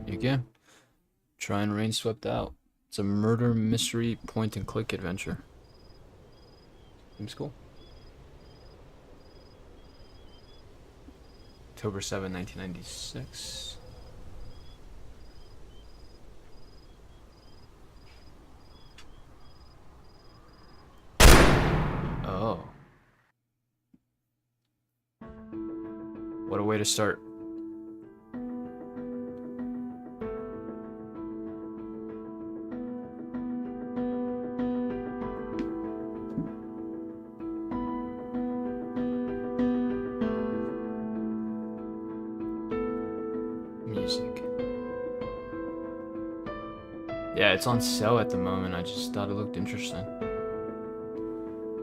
You go. Try and Rainswept out. It's a murder mystery point and click adventure. Seems cool. October 7, 1996. Oh. What a way to start. Music. Yeah, it's on sale at the moment. I just thought it looked interesting.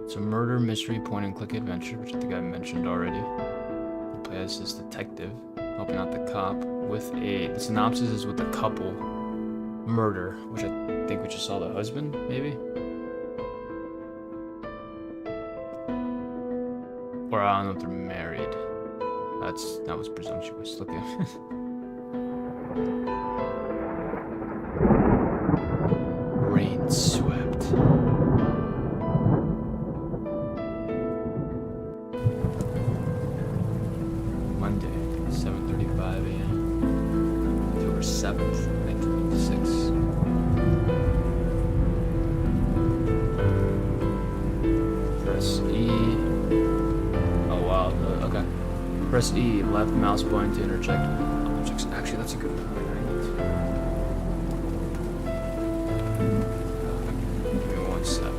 It's a murder mystery point and click adventure, which I think I mentioned already. You play as this detective helping out the cop with the synopsis is with a couple murder, which I think we just saw the husband, maybe? Or I don't know if they're married. That was presumptuous. Look at Rainswept. Monday, 7:35 a.m. October 7th, 1986. Press E. Oh wow, okay. Press E, left mouse button to interject objects. Actually, that's a good point. Give me 1 second.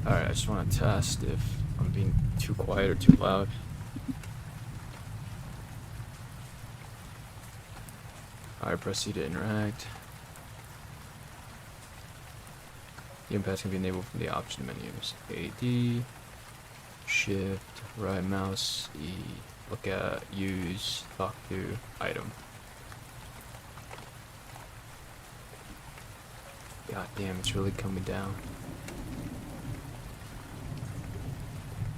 Alright, I just want to test if I'm being too quiet or too loud. Alright, proceed to interact. The impact can be enabled from the option menus. AD, Shift, right mouse, E, look at, use, talk to, item. God damn, it's really coming down.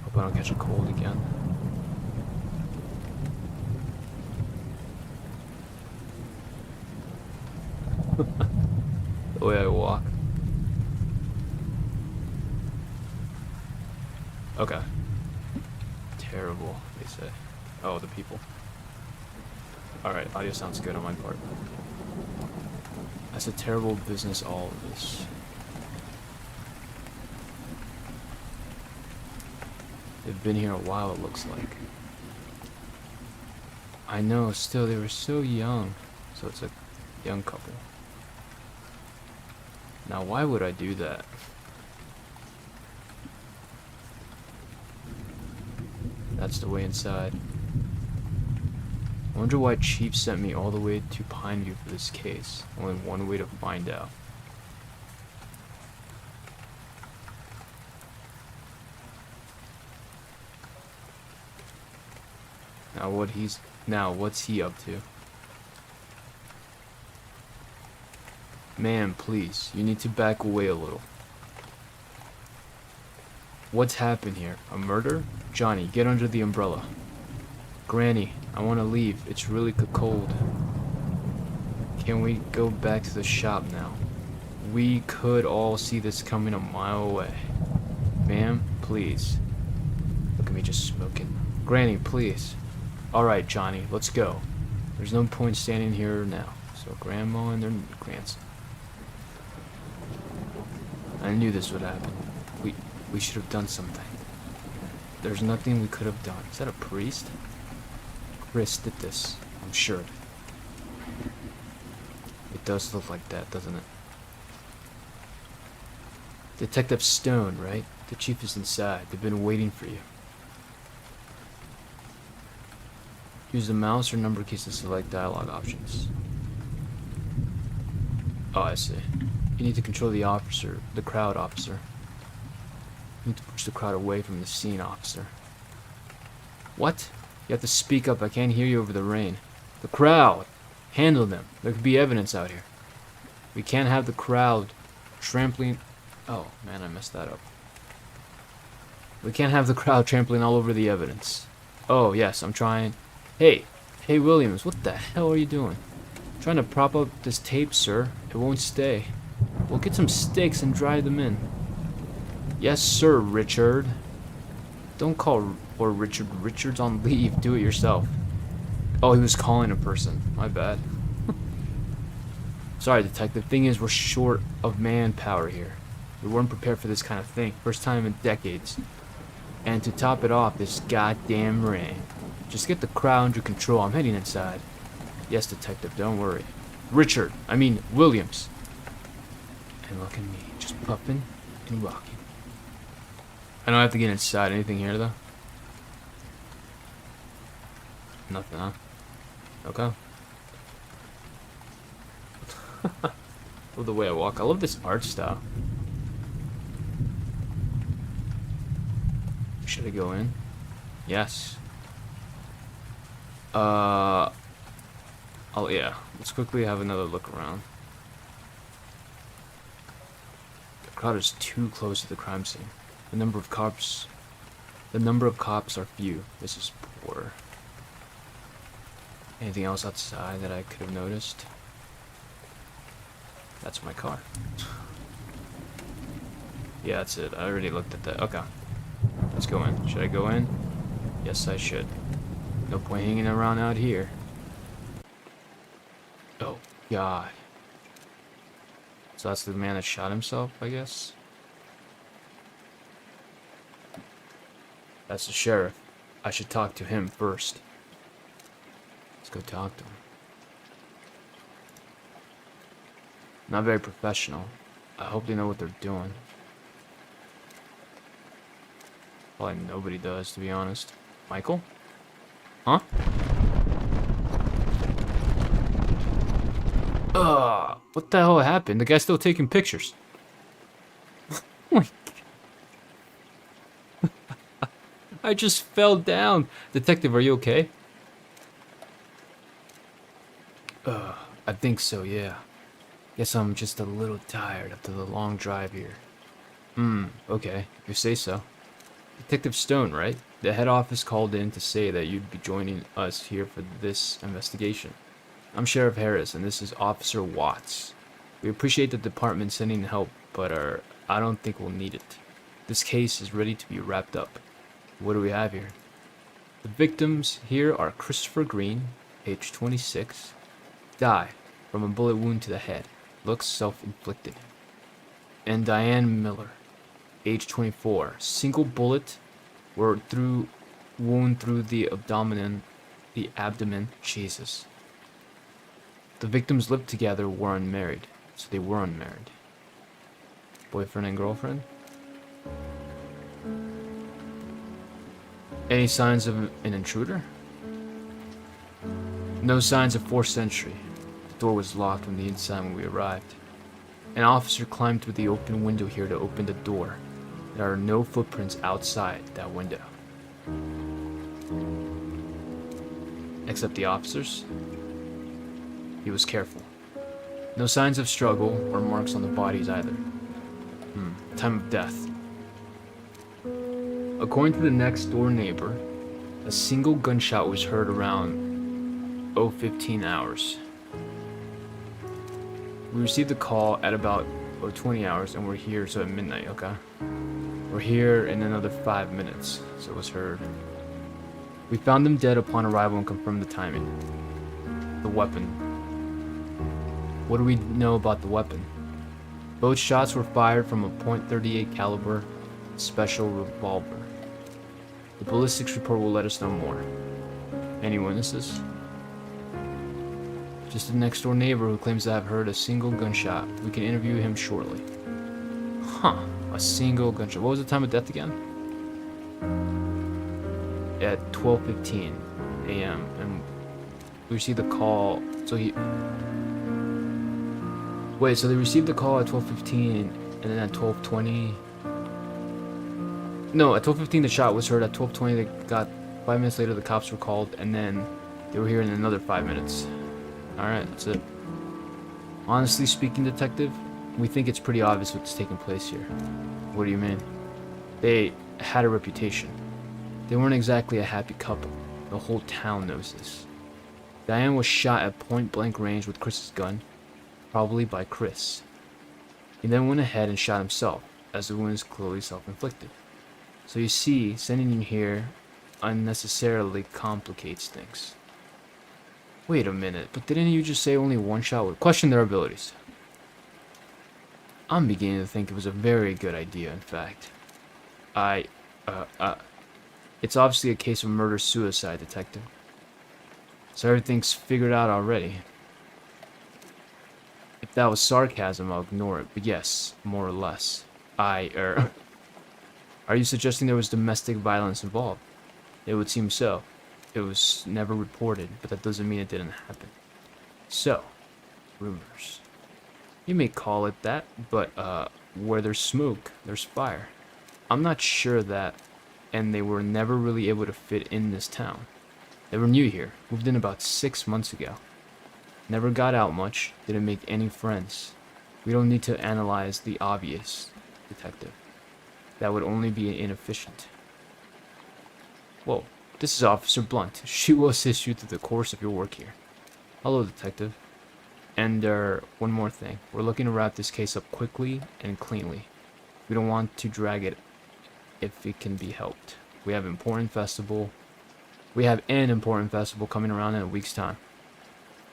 Hope I don't catch a cold again. The way I walk. Okay. Terrible, they say. Oh, the people. Alright, audio sounds good on my part. That's a terrible business, all of this. They've been here a while, it looks like. I know, still, they were so young. So it's a young couple. Now, why would I do that? That's the way inside. I wonder why Chief sent me all the way to Pineview for this case. Only one way to find out. Now what's he up to? Man, please, you need to back away a little. What's happened here? A murder? Johnny, get under the umbrella. Granny, I want to leave. It's really cold. Can we go back to the shop now? We could all see this coming a mile away. Ma'am, please. Look at me just smoking. Granny, please. Alright, Johnny, let's go. There's no point standing here now. So Grandma and their grandson. I knew this would happen. We should have done something. There's nothing we could have done. Is that a priest? Chris did this, I'm sure. It does look like that, doesn't it? Detective Stone, right? The chief is inside. They've been waiting for you. Use the mouse or number keys to select dialogue options. Oh, I see. You need to control the officer, the crowd, officer. You need to push the crowd away from the scene, officer. What? You have to speak up. I can't hear you over the rain. The crowd! Handle them. There could be evidence out here. We can't have the crowd trampling... Oh, man, I messed that up. We can't have the crowd trampling all over the evidence. Oh, yes, I'm trying... Hey! Hey, Williams, what the hell are you doing? I'm trying to prop up this tape, sir. It won't stay. We'll get some sticks and dry them in. Yes, sir, Richard. Don't call or Richard. Richard's on leave. Do it yourself. Oh, he was calling a person. My bad. Sorry, detective. Thing is, we're short of manpower here. We weren't prepared for this kind of thing. First time in decades. And to top it off, this goddamn rain. Just get the crowd under control. I'm heading inside. Yes, detective. Don't worry. Richard. I mean, Williams. And look at me. Just puffing and rocking. I don't have to get inside. Anything here, though? Nothing, huh? Okay. Love the way I walk. I love this art style. Should I go in? Yes. Oh yeah. Let's quickly have another look around. The crowd is too close to the crime scene. The number of cops are few. This is poor. Anything else outside that I could have noticed? That's my car. Yeah, that's it. I already looked at that. Okay. Let's go in. Should I go in? Yes, I should. No point hanging around out here. Oh, God. So that's the man that shot himself, I guess? That's the sheriff. I should talk to him first. Let's go talk to him. Not very professional. I hope they know what they're doing. Probably nobody does, to be honest. Michael? Huh? What the hell happened? The guy's still taking pictures. I just fell down. Detective, are you okay? I think so, yeah. Guess I'm just a little tired after the long drive here. Okay, if you say so. Detective Stone, right? The head office called in to say that you'd be joining us here for this investigation. I'm Sheriff Harris, and this is Officer Watts. We appreciate the department sending help, but I don't think we'll need it. This case is ready to be wrapped up. What do we have here? The victims here are Christopher Green, age 26, died from a bullet wound to the head, looks self-inflicted. And Diane Miller, age 24, single bullet wound through the abdomen, Jesus. The victims lived together, were unmarried, so they were unmarried. Boyfriend and girlfriend? Any signs of an intruder? No signs of forced entry. The door was locked from the inside when we arrived. An officer climbed through the open window here to open the door. There are no footprints outside that window. Except the officer's. He was careful. No signs of struggle or marks on the bodies either. Time of death. According to the next door neighbor, a single gunshot was heard around 0:15 hours. We received the call at about 0:20 hours and we're here, so at midnight, okay? We're here in another 5 minutes, so it was heard. We found them dead upon arrival and confirmed the timing. The weapon. What do we know about the weapon? Both shots were fired from a .38 caliber special revolver. The ballistics report will let us know more. Any witnesses? Just a next door neighbor who claims to have heard a single gunshot. We can interview him shortly. Huh, a single gunshot. What was the time of death again? At 12:15 a.m. and we received the call. So Wait, so they received the call at 12:15, and then at 12:20... No, at 12:15 the shot was heard. At 12:20 they got... 5 minutes later the cops were called, and then they were here in another 5 minutes. Alright, that's it. Honestly speaking, Detective, we think it's pretty obvious what's taking place here. What do you mean? They had a reputation. They weren't exactly a happy couple. The whole town knows this. Diane was shot at point-blank range with Chris's gun, probably by Chris. He then went ahead and shot himself, as the wound is clearly self-inflicted. So you see, sending you here unnecessarily complicates things. Wait a minute, but didn't you just say only one shot would question their abilities? I'm beginning to think it was a very good idea, in fact. It's obviously a case of murder-suicide, Detective. So everything's figured out already. If that was sarcasm, I'll ignore it, but yes, more or less. Are you suggesting there was domestic violence involved? It would seem so. It was never reported, but that doesn't mean it didn't happen. So, rumors. You may call it that, but where there's smoke, there's fire. I'm not sure that, and they were never really able to fit in this town. They were new here, moved in about 6 months ago. Never got out much, didn't make any friends. We don't need to analyze the obvious, Detective. That would only be inefficient. Whoa, this is Officer Blunt. She will assist you through the course of your work here. Hello, Detective. And, one more thing. We're looking to wrap this case up quickly and cleanly. We don't want to drag it if it can be helped. We have an important festival coming around in a week's time.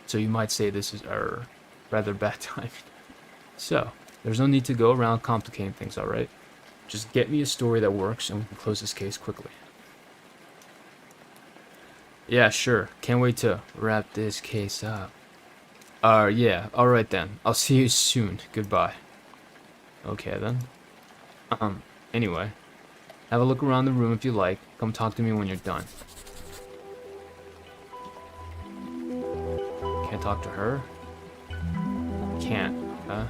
So you might say this is our rather bad timing. So, there's no need to go around complicating things, alright? Just get me a story that works and we can close this case quickly. Yeah, sure. Can't wait to wrap this case up. Yeah. Alright then. I'll see you soon. Goodbye. Okay then. Anyway. Have a look around the room if you like. Come talk to me when you're done. Can't talk to her? Can't, huh?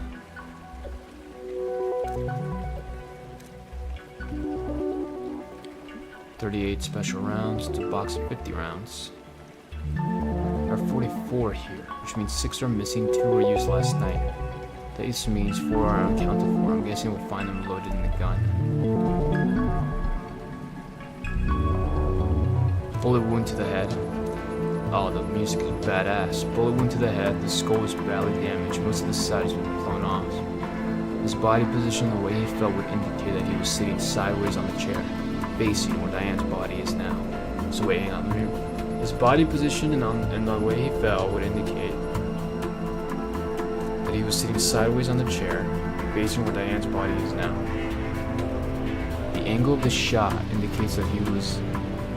.38 special rounds to a box of 50 rounds. There are 44 here, which means 6 are missing, 2 were used last night. This means 4 are unaccounted for. I'm guessing we'll find them loaded in the gun. Bullet wound to the head. Oh, the music is badass. Bullet wound to the head, the skull was badly damaged, most of the sides were blown off. His body position, the way he fell, would indicate that he was sitting sideways on the chair, facing where Diane's body is now. So wait, hang on, his body position and the way he fell would indicate that he was sitting sideways on the chair, facing where Diane's body is now. The angle of the shot indicates that he was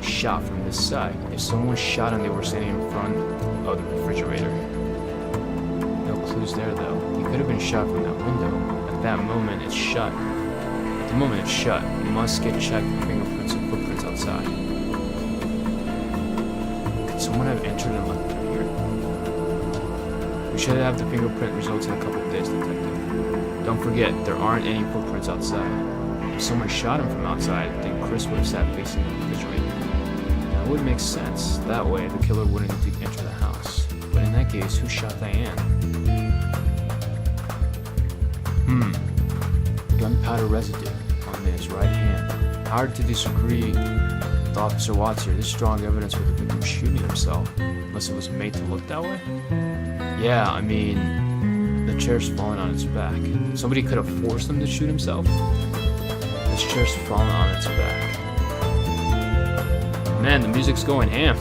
shot from this side. If someone shot him, they were standing in front of the refrigerator. No clues there though. He could have been shot from that window. At that moment, it's shut. At the moment it's shut, you must get checked for fingerprints and footprints outside. Could someone have entered and left through here? We should have the fingerprint results in a couple of days, Detective. Don't forget, there aren't any footprints outside. If someone shot him from outside, then Chris would have sat facing the refrigerator. That would make sense. That way, the killer wouldn't need to enter the house. But in that case, who shot Diane? Gunpowder residue on his right hand. Hard to disagree with Officer Watts here. This strong evidence would have been him shooting himself, unless it was made to look that way. Yeah, I mean, the chair's falling on its back. Somebody could have forced him to shoot himself. This chair's falling on its back. Man, the music's going ham.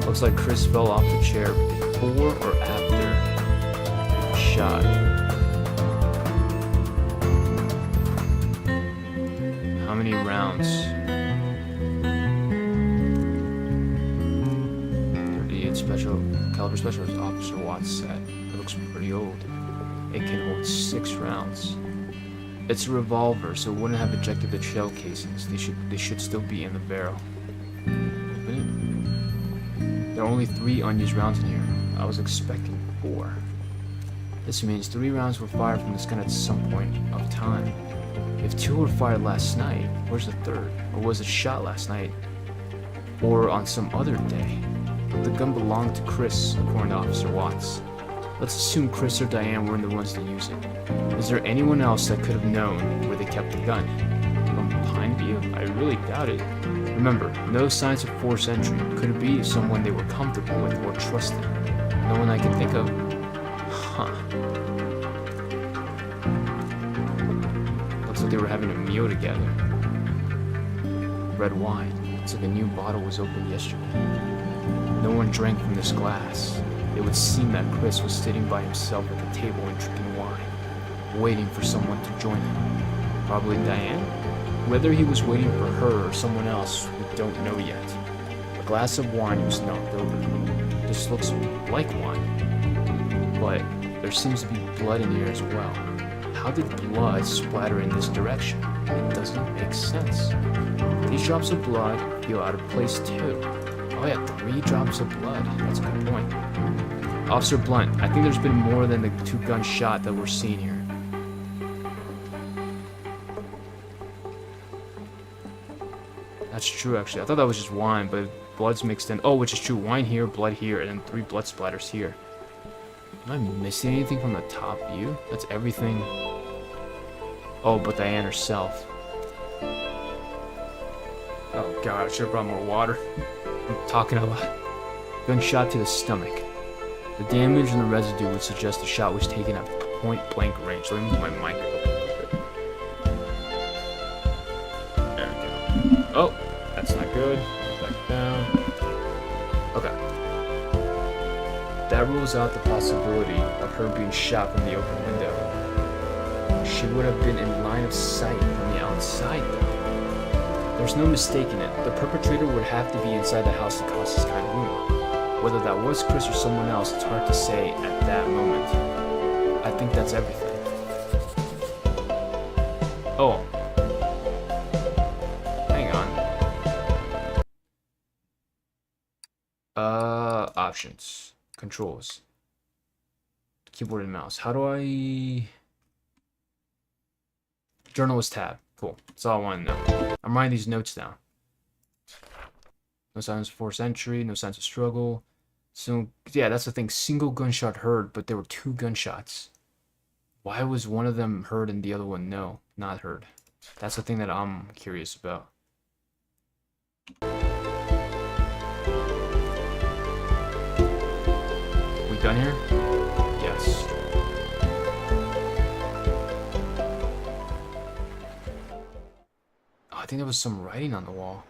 Looks like Chris fell off the chair before or after the shot. How many rounds? 38 special caliber specialist Officer Watts said. It looks pretty old. It can hold 6 rounds. It's a revolver, so it wouldn't have ejected the shell casings. They should still be in the barrel. There are only 3 unused rounds in here. I was expecting 4. This means 3 rounds were fired from this gun at some point of time. If 2 were fired last night, where's the 3rd? Or was it shot last night? Or on some other day? The gun belonged to Chris, according to Officer Watts. Let's assume Chris or Diane weren't the ones to use it. Is there anyone else that could have known where they kept the gun? From Pineview? I really doubt it. Remember, no signs of forced entry. Could it be someone they were comfortable with or trusted? No one I can think of. Huh. Looks like they were having a meal together. Red wine. It's like a new bottle was opened yesterday. No one drank from this glass. It would seem that Chris was sitting by himself at the table and drinking wine, waiting for someone to join him. Probably Diane? Whether he was waiting for her or someone else, we don't know yet. A glass of wine was knocked over. This looks like wine, but there seems to be blood in here as well. How did blood splatter in this direction? It doesn't make sense. These drops of blood feel out of place too. Oh yeah, 3 drops of blood. That's a good point. Officer Blunt, I think there's been more than the 2 gunshot that we're seeing here. That's true, actually. I thought that was just wine, but blood's mixed in. Oh, which is true. Wine here, blood here, and then 3 blood splatters here. Am I missing anything from the top view? That's everything. Oh, but Diane herself. Oh god, I should have brought more water. I'm talking a lot. Gunshot to the stomach. The damage and the residue would suggest the shot was taken at point-blank range. Let me move my mic up a little bit. There we go. Oh, that's not good. Back down. Okay. That rules out the possibility of her being shot from the open window. She would have been in line of sight from the outside, though. There's no mistaking it. The perpetrator would have to be inside the house to cause this kind of wound. Whether that was Chris or someone else, it's hard to say at that moment. I think that's everything. Oh. Hang on. Options. Controls. Keyboard and mouse. How do I... Journalist tab. Cool. That's all I want to know. I'm writing these notes down. No signs of forced entry, no signs of struggle. So, yeah, that's the thing. Single gunshot heard, but there were 2 gunshots. Why was one of them heard and the other one not heard? That's the thing that I'm curious about. We done here? Yes. Oh, I think there was some writing on the wall.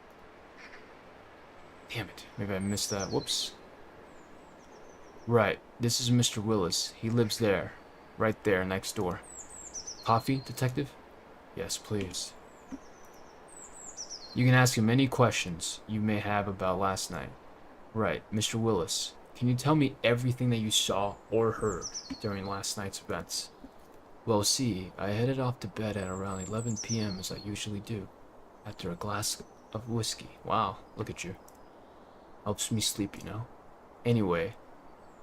Damn it. Maybe I missed that. Whoops. Right. This is Mr. Willis. He lives there. Right there, next door. Coffee, detective? Yes, please. You can ask him any questions you may have about last night. Right. Mr. Willis, can you tell me everything that you saw or heard during last night's events? Well, see, I headed off to bed at around 11 p.m. as I usually do. After a glass of whiskey. Wow, look at you. Helps me sleep, you know. Anyway,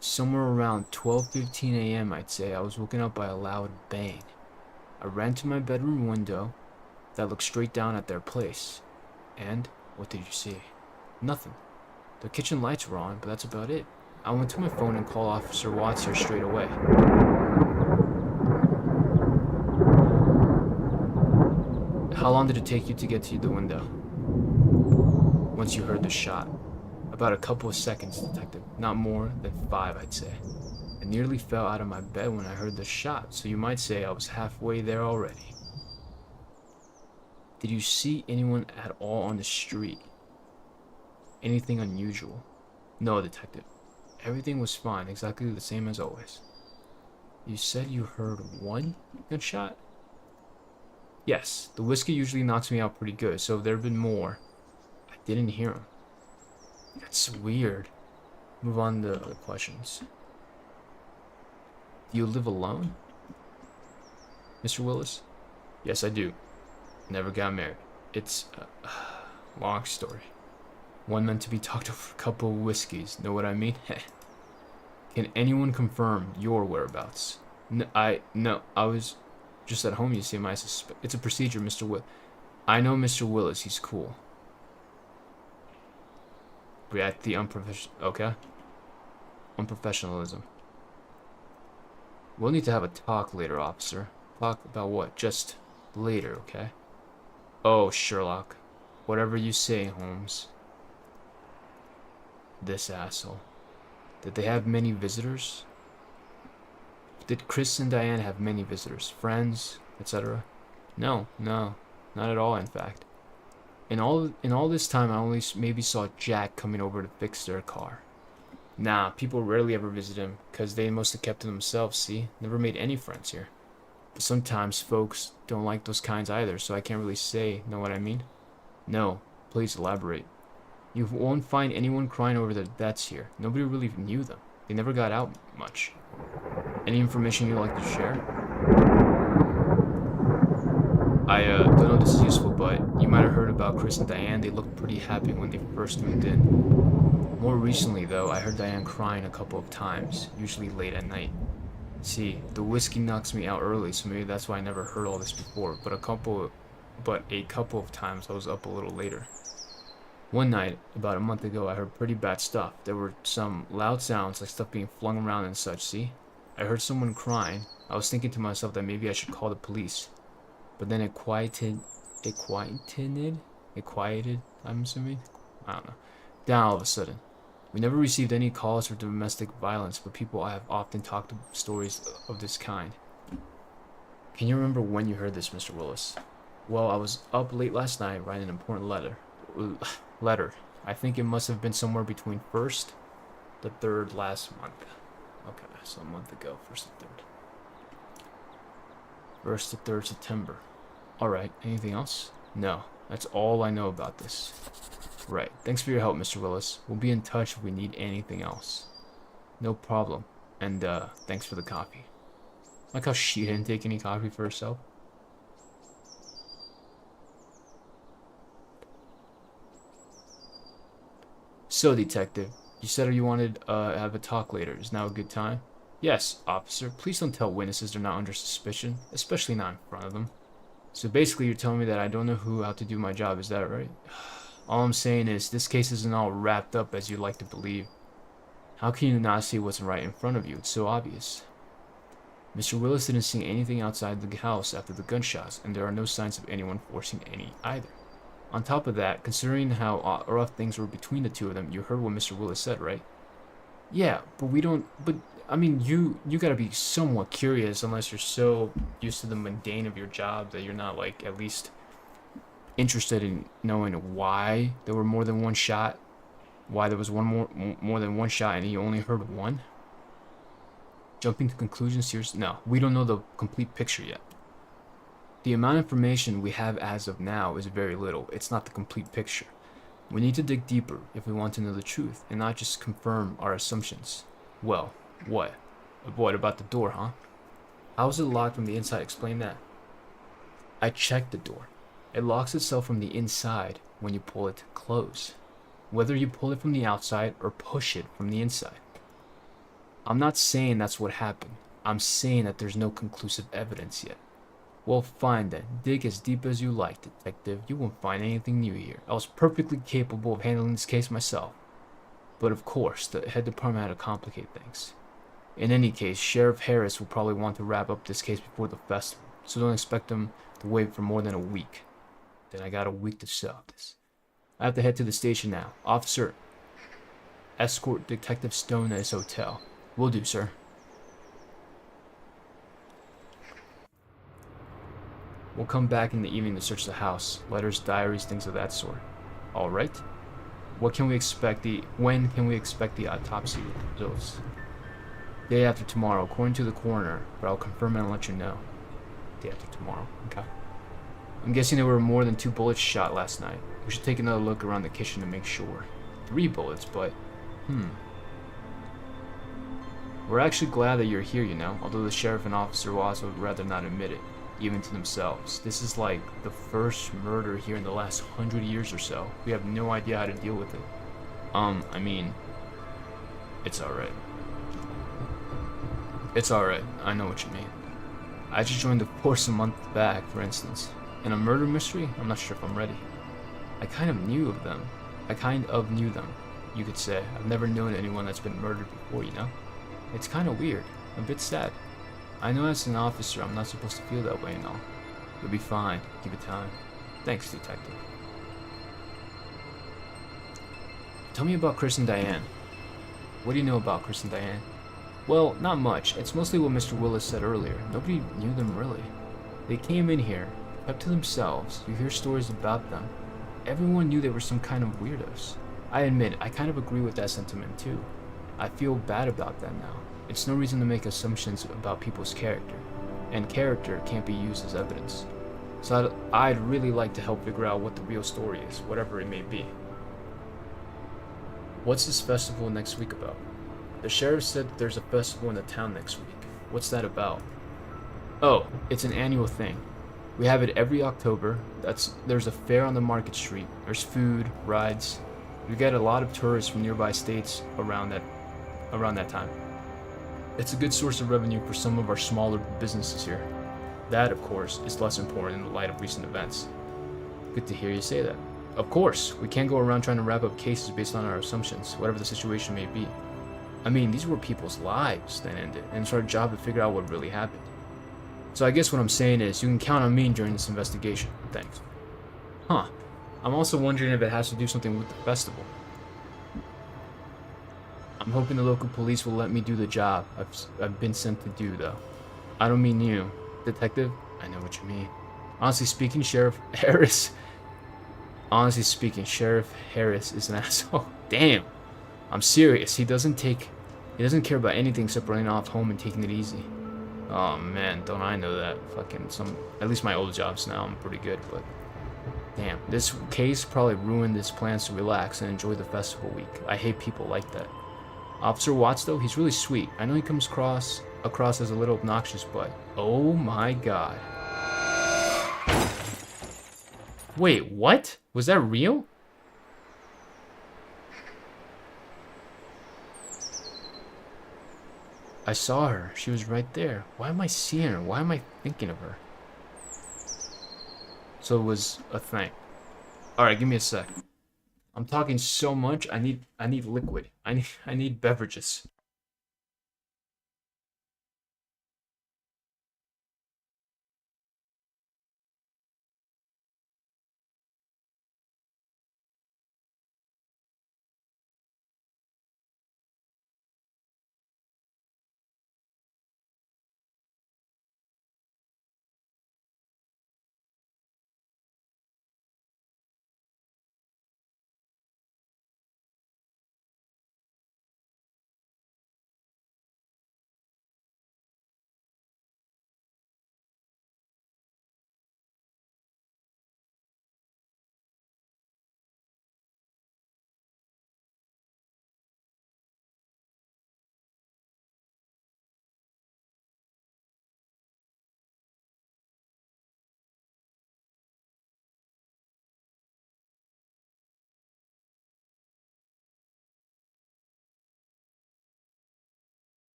somewhere around 12:15 a.m. I'd say, I was woken up by a loud bang. I ran to my bedroom window that looked straight down at their place. And what did you see? Nothing. The kitchen lights were on, but that's about it. I went to my phone and called Officer Watts here straight away. How long did it take you to get to the window? Once you heard the shot. About a couple of seconds, detective. Not more than 5, I'd say. I nearly fell out of my bed when I heard the shot, so you might say I was halfway there already. Did you see anyone at all on the street? Anything unusual? No, detective. Everything was fine, exactly the same as always. You said you heard 1 gunshot? Yes, the whiskey usually knocks me out pretty good, so if there have been more, I didn't hear them. That's weird. Move on to other questions. Do you live alone? Mr. Willis? Yes, I do. Never got married. It's a long story. One meant to be talked over a couple of whiskeys. Know what I mean? Can anyone confirm your whereabouts? No, I was just at home, you see. It's a procedure, Mr. Will. I know Mr. Willis, he's cool. React the okay? Unprofessionalism. We'll need to have a talk later, officer. Talk about what? Just later, okay? Oh, Sherlock. Whatever you say, Holmes. This asshole. Did they have many visitors? Did Chris and Diane have many visitors? Friends, etc.? No, not at all, in fact. In all this time, I only maybe saw Jack coming over to fix their car. Nah, people rarely ever visit him, because they must have kept to themselves, see? Never made any friends here. But sometimes folks don't like those kinds either, so I can't really say, know what I mean? No, please elaborate. You won't find anyone crying over their deaths here. Nobody really knew them. They never got out much. Any information you'd like to share? I don't know if this is useful, but you might have heard about Chris and Diane. They looked pretty happy when they first moved in. More recently, though, I heard Diane crying a couple of times, usually late at night. See, the whiskey knocks me out early, so maybe that's why I never heard all this before, but a couple of times I was up a little later. One night, about a month ago, I heard pretty bad stuff. There were some loud sounds, like stuff being flung around and such, see? I heard someone crying. I was thinking to myself that maybe I should call the police. But then it quieted, I'm assuming? I don't know. Down all of a sudden. We never received any calls for domestic violence, but people I have often talked stories of this kind. Can you remember when you heard this, Mr. Willis? Well, I was up late last night writing an important letter. I think it must have been somewhere between 1st to 3rd last month. Okay, so a month ago, 1st to 3rd. 1st to 3rd September. Alright, anything else? No, that's all I know about this. Right, thanks for your help, Mr. Willis. We'll be in touch if we need anything else. No problem. And, thanks for the coffee. Like how she didn't take any coffee for herself. So, detective, you said you wanted to have a talk later. Is now a good time? Yes, officer. Please don't tell witnesses they're not under suspicion, especially not in front of them. So basically, you're telling me that I don't know how to do my job. Is that right? All I'm saying is, this case isn't all wrapped up as you like to believe. How can you not see what's right in front of you? It's so obvious. Mr. Willis didn't see anything outside the house after the gunshots, and there are no signs of anyone forcing any either. On top of that, considering how rough things were between the two of them, you heard what Mr. Willis said, right? Yeah, but I mean, you gotta be somewhat curious, unless you're so used to the mundane of your job that you're not, like, at least interested in knowing why there were more than one shot, why there was more than one shot and you only heard one. Jumping to conclusions, seriously? No, we don't know the complete picture yet. The amount of information we have as of now is very little. It's not the complete picture. We need to dig deeper if we want to know the truth, and not just confirm our assumptions. Well, what? What about the door, huh? How is it locked from the inside? Explain that. I checked the door. It locks itself from the inside when you pull it to close. Whether you pull it from the outside or push it from the inside. I'm not saying that's what happened. I'm saying that there's no conclusive evidence yet. Well, fine then. Dig as deep as you like, detective. You won't find anything new here. I was perfectly capable of handling this case myself. But of course, the head department had to complicate things. In any case, Sheriff Harris will probably want to wrap up this case before the festival, so don't expect him to wait for more than a week. Then I got a week to solve this. I have to head to the station now. Officer, escort Detective Stone to his hotel. Will do, sir. We'll come back in the evening to search the house. Letters, diaries, things of that sort. Alright. When can we expect the autopsy results? Day after tomorrow, according to the coroner, but I'll confirm it and let you know. Day after tomorrow, okay. I'm guessing there were more than 2 bullets shot last night. We should take another look around the kitchen to make sure. 3 bullets, but, We're actually glad that you're here, you know, although the sheriff and officer will also rather not admit it, even to themselves. This is like the first murder here in the last 100 years or so. We have no idea how to deal with it. I mean, it's alright. It's alright, I know what you mean. I just joined the force a month back, for instance. In a murder mystery, I'm not sure if I'm ready. I kind of knew of them. I kind of knew them, you could say. I've never known anyone that's been murdered before, you know? It's kind of weird, a bit sad. I know as an officer I'm not supposed to feel that way and all. You'll be fine, give it time. Thanks, detective. Tell me about Chris and Diane. What do you know about Chris and Diane? Well, not much. It's mostly what Mr. Willis said earlier. Nobody knew them really. They came in here, kept to themselves. You hear stories about them. Everyone knew they were some kind of weirdos. I admit, I kind of agree with that sentiment too. I feel bad about that now. It's no reason to make assumptions about people's character, and character can't be used as evidence. So I'd really like to help figure out what the real story is, whatever it may be. What's this festival next week about? The sheriff said there's a festival in the town next week. What's that about? Oh, it's an annual thing. We have it every October. There's a fair on the market street. There's food, rides. We get a lot of tourists from nearby states around that time. It's a good source of revenue for some of our smaller businesses here. That, of course, is less important in the light of recent events. Good to hear you say that. Of course, we can't go around trying to wrap up cases based on our assumptions, whatever the situation may be. I mean, these were people's lives that ended, and it's our job to figure out what really happened. So I guess what I'm saying is, you can count on me during this investigation. Thanks. Huh. I'm also wondering if it has to do something with the festival. I'm hoping the local police will let me do the job I've been sent to do, though. I don't mean you. Detective, I know what you mean. Honestly speaking, Sheriff Harris is an asshole. Damn. I'm serious. He doesn't care about anything except running off home and taking it easy. Oh man, don't I know that. At least my old jobs now, I'm pretty good, but damn, this case probably ruined his plans to relax and enjoy the festival week. I hate people like that. Officer Watts, though, he's really sweet. I know he comes across as a little obnoxious, but oh my god. Wait, what? Was that real? I saw her. She was right there. Why am I seeing her? Why am I thinking of her? So it was a thing. Alright, give me a sec. I'm talking so much, I need liquid. I need beverages.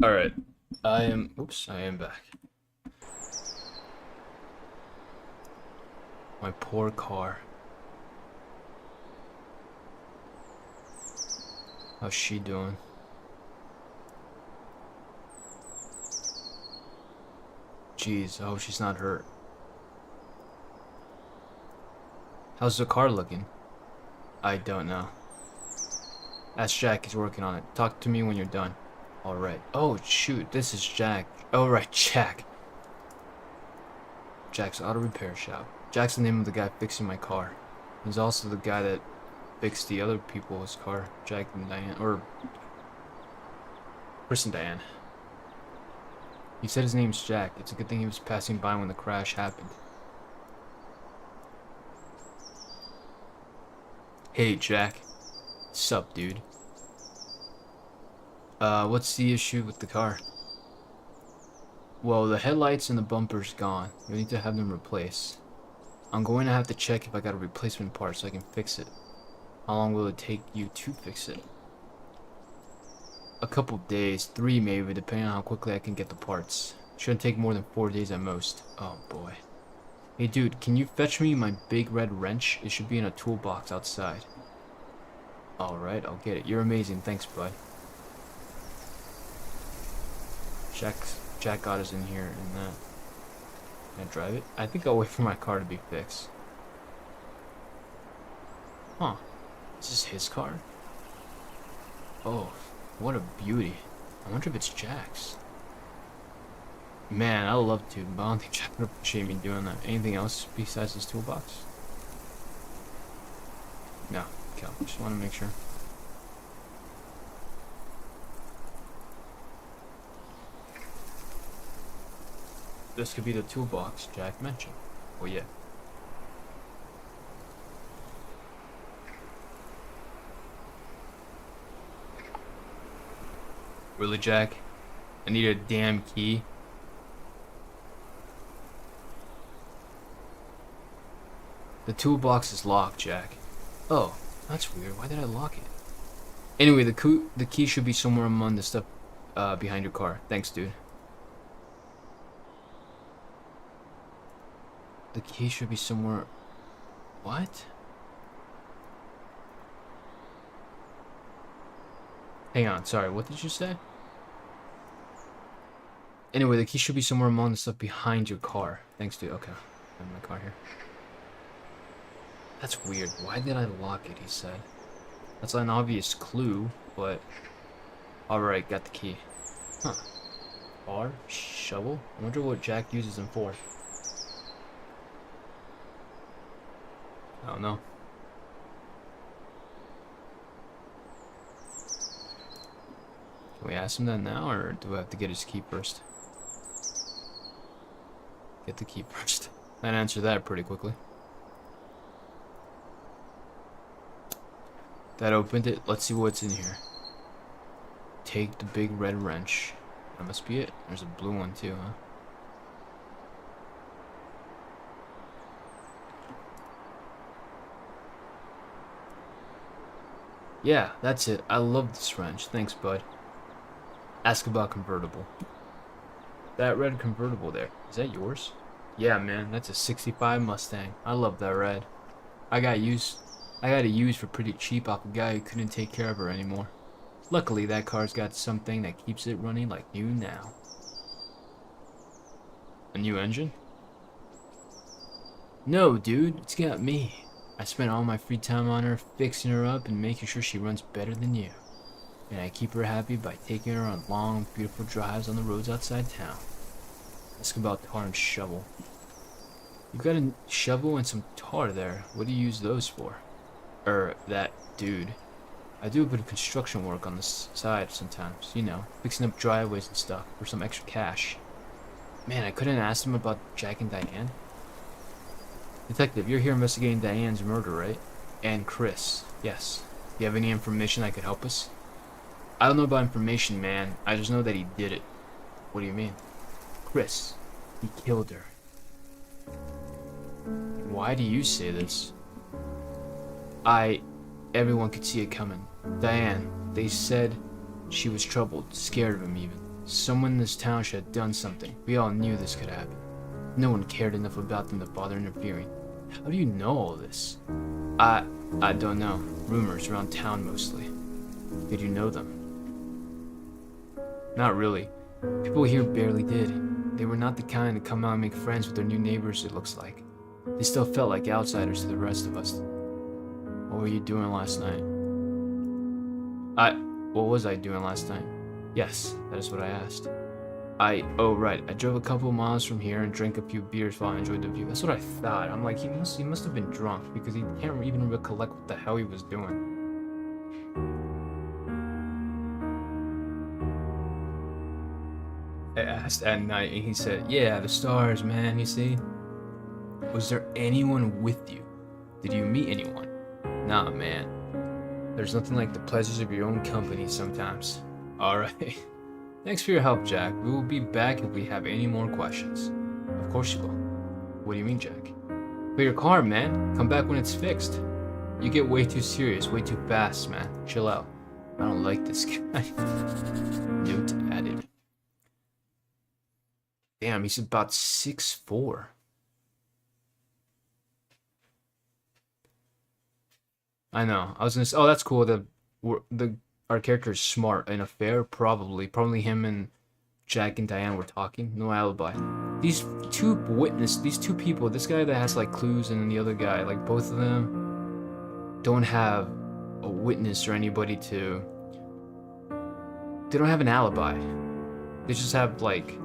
Alright. I am back. My poor car. How's she doing? Jeez, I hope she's not hurt. How's the car looking? I don't know. Ask Jack, he's working on it. Talk to me when you're done. Alright. Oh, shoot, this is Jack. Oh, right, Jack. Jack's auto repair shop. Jack's the name of the guy fixing my car. He's also the guy that fixed the other people's car. Jack and Diane, or Chris and Diane. He said his name's Jack. It's a good thing he was passing by when the crash happened. Hey, Jack. Sup, dude? What's the issue with the car? Well, the headlights and the bumper's gone. We need to have them replaced. I'm going to have to check if I got a replacement part so I can fix it. How long will it take you to fix it? A couple days, 3 maybe, depending on how quickly I can get the parts. Shouldn't take more than 4 days at most. Oh boy. Hey dude, can you fetch me my big red wrench? It should be in a toolbox outside. Alright, I'll get it. You're amazing. Thanks, bud. Jack got us in here and that. Can I drive it? I think I'll wait for my car to be fixed. Huh. Is this his car? Oh, what a beauty. I wonder if it's Jack's. Man, I'd love to, but I don't think Jack would appreciate me doing that. Anything else besides this toolbox? No. Okay, I just want to make sure. This could be the toolbox Jack mentioned. Oh yeah. Really, Jack? I need a damn key. The toolbox is locked, Jack. Oh, that's weird. Why did I lock it? Anyway, the key should be somewhere among the stuff behind your car. Thanks, dude. The key should be somewhere... What? Hang on, sorry, what did you say? Anyway, the key should be somewhere among the stuff behind your car. Thanks, dude. Okay, I have my car here. That's weird. Why did I lock it, he said. That's an obvious clue, but... Alright, got the key. Huh. Bar? Shovel? I wonder what Jack uses them for. I don't know. Can we ask him that now, or do I have to get his key first? Get the key first. I'd answer that pretty quickly. That opened it. Let's see what's in here. Take the big red wrench. That must be it. There's a blue one too, huh? Yeah, that's it. I love this wrench. Thanks, bud. Ask about convertible. That red convertible there. Is that yours? Yeah, man. That's a 65 Mustang. I love that red. I got it used for pretty cheap off a guy who couldn't take care of her anymore. Luckily, that car's got something that keeps it running like new now. A new engine? No, dude. It's got me. I spent all my free time on her, fixing her up and making sure she runs better than you. And I keep her happy by taking her on long, beautiful drives on the roads outside town. Ask about tar and shovel. You've got a shovel and some tar there. What do you use those for? That dude. I do a bit of construction work on the side sometimes, you know, fixing up driveways and stuff for some extra cash. Man, I couldn't ask him about Jack and Diane. Detective, you're here investigating Diane's murder, right? And Chris. Yes. Do you have any information that could help us? I don't know about information, man. I just know that he did it. What do you mean? Chris. He killed her. Why do you say this? Everyone could see it coming. Diane, they said she was troubled, scared of him even. Someone in this town should have done something. We all knew this could happen. No one cared enough about them to bother interfering. How do you know all this? I I don't know. Rumors around town mostly. Did you know them? Not really. People here barely did. They were not the kind to come out and make friends with their new neighbors, it looks like. They still felt like outsiders to the rest of us. What were you doing last night? What was I doing last night? Yes, that is what I asked. Oh right, I drove a couple miles from here and drank a few beers while I enjoyed the view. That's what I thought. I'm like, he must have been drunk because he can't even recollect what the hell he was doing. I asked at night and he said, yeah, the stars, man, you see? Was there anyone with you? Did you meet anyone? Nah, man. There's nothing like the pleasures of your own company sometimes. Alright. Thanks for your help, Jack. We will be back if we have any more questions. Of course you will. What do you mean, Jack? But your car, man. Come back when it's fixed. You get way too serious, way too fast, man. Chill out. I don't like this guy. Note added. Damn, he's about 6'4". I know. I was gonna say, oh, that's cool. Our character is smart and fair, probably him and Jack and Diane were talking. No alibi. These two people, this guy that has like clues and then the other guy, like both of them don't have a witness or anybody to. They don't have an alibi. They just have like.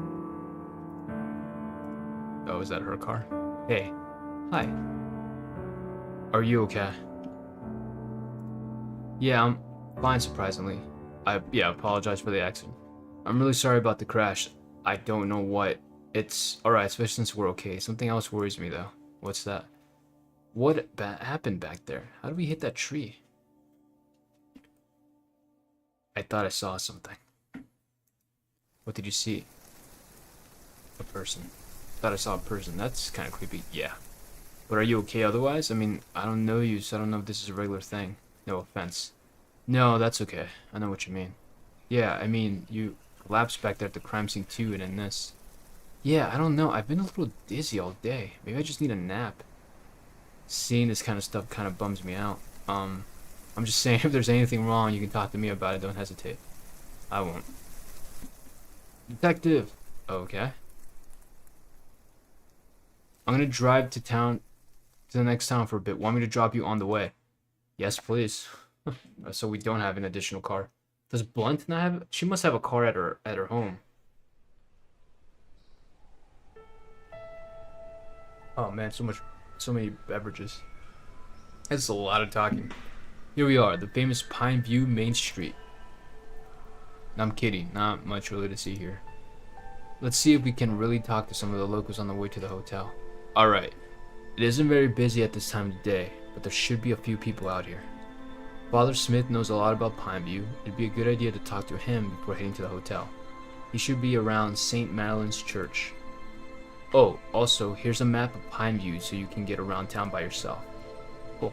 Oh, is that her car? Hey, hi. Are you okay? Yeah, I'm fine, surprisingly. Yeah, apologize for the accident. I'm really sorry about the crash. I don't know what. It's alright, especially since we're okay. Something else worries me, though. What's that? What happened back there? How did we hit that tree? I thought I saw something. What did you see? A person. Thought I saw a person. That's kind of creepy. Yeah. But are you okay otherwise? I mean, I don't know you, so I don't know if this is a regular thing. No offense. No, that's okay. I know what you mean. Yeah, I mean, you collapsed back there at the crime scene too, and in this. Yeah, I don't know. I've been a little dizzy all day. Maybe I just need a nap. Seeing this kind of stuff kind of bums me out. I'm just saying, if there's anything wrong, you can talk to me about it. Don't hesitate. I won't. Detective. Okay. I'm gonna drive to town, to the next town for a bit. Want me to drop you on the way? Yes, please. So we don't have an additional car. Does Blunt not have? She must have a car at her home. Oh man, so many beverages. That's a lot of talking. Here we are, the famous Pine View Main Street. I'm kidding, not much really to see here. Let's see if we can really talk to some of the locals on the way to the hotel. Alright, it isn't very busy at this time of the day, but there should be a few people out here. Father Smith knows a lot about Pineview. It'd be a good idea to talk to him before heading to the hotel. He should be around St. Madeline's Church. Oh, also, here's a map of Pineview so you can get around town by yourself. Cool.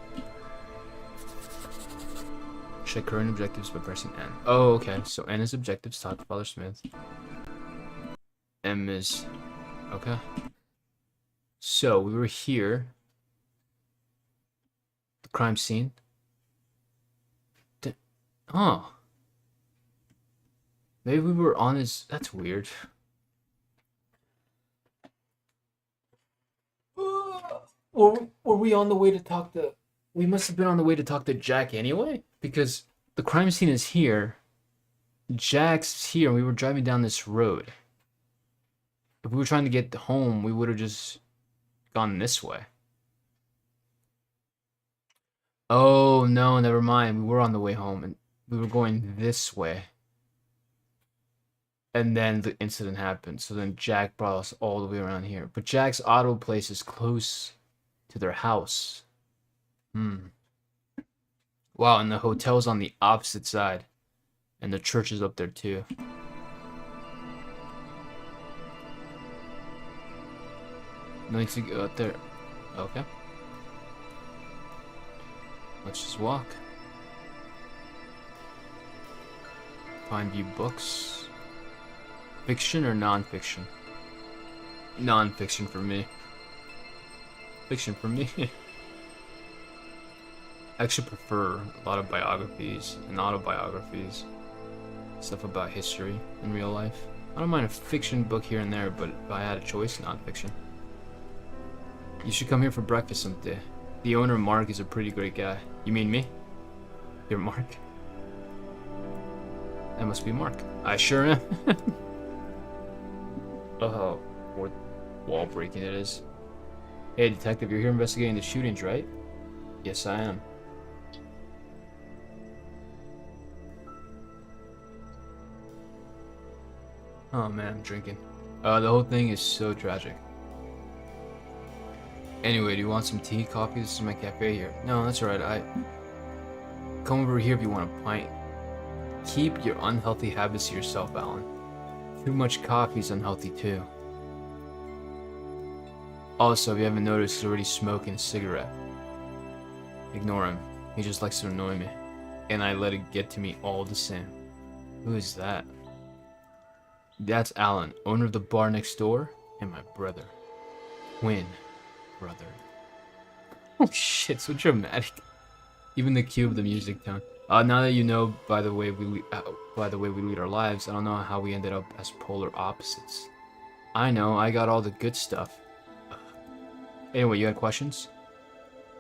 Check current objectives by pressing N. Oh, okay. So N is objectives. Talk to Father Smith. M is... Okay. So, we were here. The crime scene. Oh. Maybe we were on his... That's weird. Were we on the way to talk to... We must have been on the way to talk to Jack anyway? Because the crime scene is here. Jack's here, and we were driving down this road. If we were trying to get home, we would have just gone this way. Oh, no, never mind. We were on the way home, and we were going this way. And then the incident happened. So then Jack brought us all the way around here. But Jack's auto place is close to their house. Wow, and the hotel's on the opposite side. And the church is up there too. No need to go out there. Okay. Let's just walk. Pineview books. Fiction or non-fiction? Non-fiction for me. fiction for me. I actually prefer a lot of biographies and autobiographies, stuff about history in real life. I don't mind a fiction book here and there, but if I had a choice, nonfiction. You should come here for breakfast someday. The owner, Mark, is a pretty great guy. You mean me? You're Mark? That must be Mark. I sure am. Oh, what wall breaking it is. Hey, detective, you're here investigating the shootings, right? Yes, I am. Oh man, I'm drinking. The whole thing is so tragic. Anyway, do you want some tea, coffee? This is my cafe here. No, that's alright. Come over here if you want a pint. Keep your unhealthy habits to yourself, Alan. Too much coffee is unhealthy too. Also, if you haven't noticed, he's already smoking a cigarette. Ignore him. He just likes to annoy me. And I let it get to me all the same. Who is that? That's Alan, owner of the bar next door, and my brother. Twin brother. Oh shit, so dramatic. Even the cue of the music tone. Now that you know, by the way we lead our lives, I don't know how we ended up as polar opposites. I know, I got all the good stuff. Anyway, you had questions?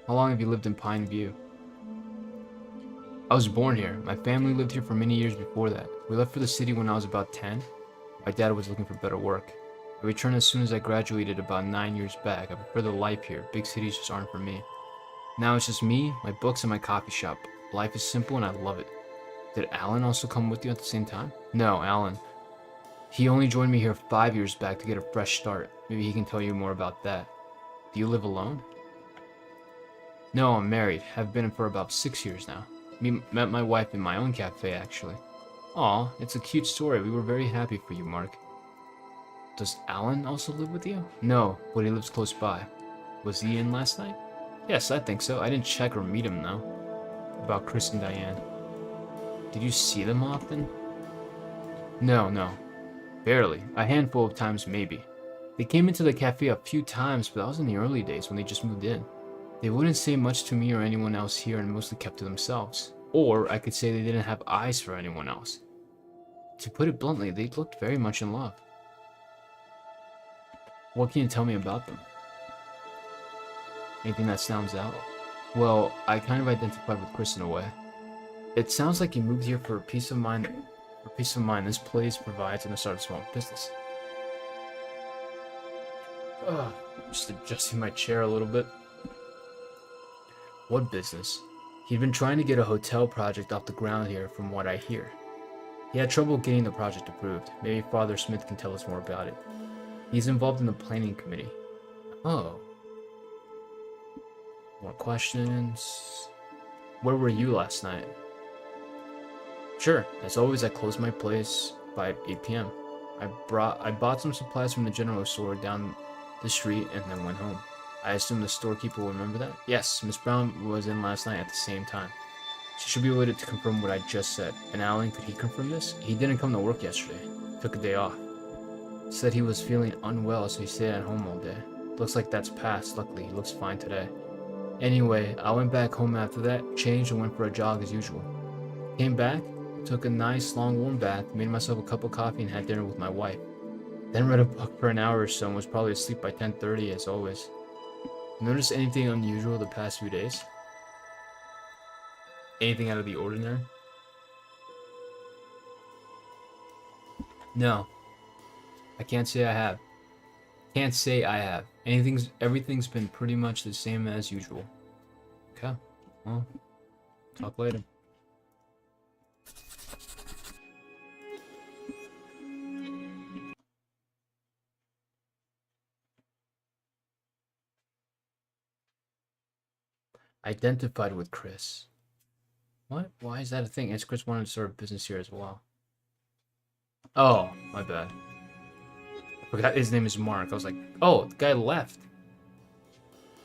How long have you lived in Pine View? I was born here. My family lived here for many years before that. We left for the city when I was about 10. My dad was looking for better work. I returned as soon as I graduated about 9 years back. I prefer the life here. Big cities just aren't for me. Now it's just me, my books, and my coffee shop. Life is simple and I love it. Did Alan also come with you at the same time? No, Alan. He only joined me here 5 years back to get a fresh start. Maybe he can tell you more about that. Do you live alone? No, I'm married. Have been for about 6 years now. Met my wife in my own cafe, actually. Aw, it's a cute story. We were very happy for you, Mark. Does Alan also live with you? No, but he lives close by. Was he in last night? Yes, I think so. I didn't check or meet him, though. About Chris and Diane. Did you see them often? No. Barely. A handful of times, maybe. They came into the cafe a few times, but that was in the early days when they just moved in. They wouldn't say much to me or anyone else here and mostly kept to themselves. Or I could say they didn't have eyes for anyone else. To put it bluntly, they looked very much in love. What can you tell me about them? Anything that stands out? Well, I kind of identified with Chris in a way. It sounds like he moved here for peace of mind. For peace of mind, this place provides and to start a small business. Just adjusting my chair a little bit. What business? He'd been trying to get a hotel project off the ground here from what I hear. He had trouble getting the project approved. Maybe Father Smith can tell us more about it. He's involved in the planning committee. Oh. More questions? Where were you last night? Sure, as always I closed my place by 8 p.m. I bought some supplies from the general store down the street and then went home. I assume the storekeeper will remember that? Yes, Miss Brown was in last night at the same time. She should be able to confirm what I just said. And Alan, could he confirm this? He didn't come to work yesterday. Took a day off. Said he was feeling unwell, so he stayed at home all day. Looks like that's past. Luckily, he looks fine today. Anyway, I went back home after that, changed and went for a jog as usual. Came back, took a nice long warm bath, made myself a cup of coffee and had dinner with my wife. Then read a book for an hour or so and was probably asleep by 10:30 as always. Notice anything unusual the past few days? Anything out of the ordinary? No. I can't say I have. Can't say I have. Everything's been pretty much the same as usual. Okay. Well, talk later. Identified with Chris. What? Why is that a thing? It's Chris wanted to start a business here as well. Oh, my bad. I forgot his name is Mark. I was like, oh, the guy left.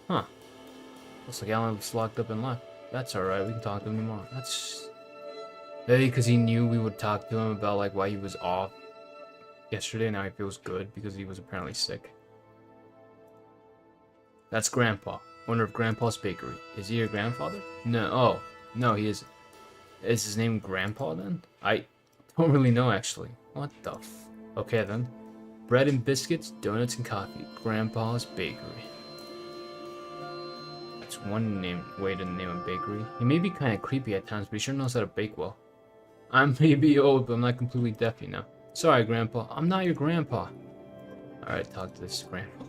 Huh. Looks like Alan was locked up and left. That's alright, we can talk to him tomorrow. That's... Maybe because he knew we would talk to him about like why he was off yesterday, and now he feels good because he was apparently sick. That's Grandpa, owner of Grandpa's Bakery. Is he your grandfather? No. Oh, no, he isn't. Is his name Grandpa then? I don't really know actually. What the Okay then. Bread and biscuits, donuts and coffee. Grandpa's Bakery. That's one way to name a bakery. He may be kind of creepy at times, but he sure knows how to bake well. I may be old, but I'm not completely deaf, you know. Sorry, Grandpa. I'm not your grandpa. Alright, talk to this grandpa.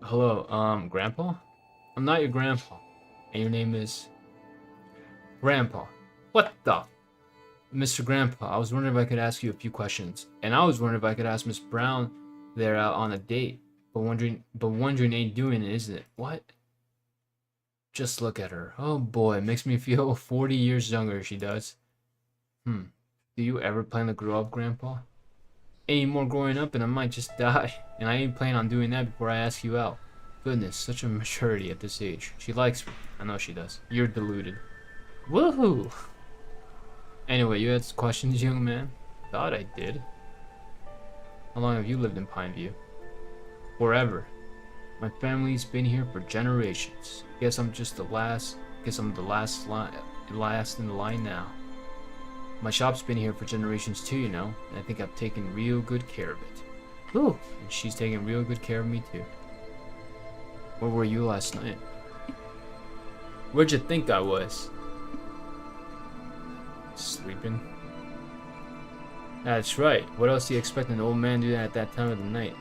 Hello, Grandpa? I'm not your grandpa. And your name is... Grandpa. What the... Mr. Grandpa, I was wondering if I could ask you a few questions. And I was wondering if I could ask Miss Brown there out on a date. But wondering ain't doing it, isn't it? What? Just look at her. Oh boy, it makes me feel 40 years younger, she does. Do you ever plan to grow up, Grandpa? Any more growing up and I might just die. And I ain't planning on doing that before I ask you out. Goodness, such a maturity at this age. She likes me. I know she does. You're deluded. Woohoo! Anyway, you had questions, young man? Thought I did. How long have you lived in Pineview? Forever. My family's been here for generations. Guess I'm just the last. Guess I'm the last in the line now. My shop's been here for generations too, you know, and I think I've taken real good care of it. Ooh, and she's taking real good care of me too. Where were you last night? Where'd you think I was? Sleeping? That's right. What else do you expect an old man to do at that time of the night?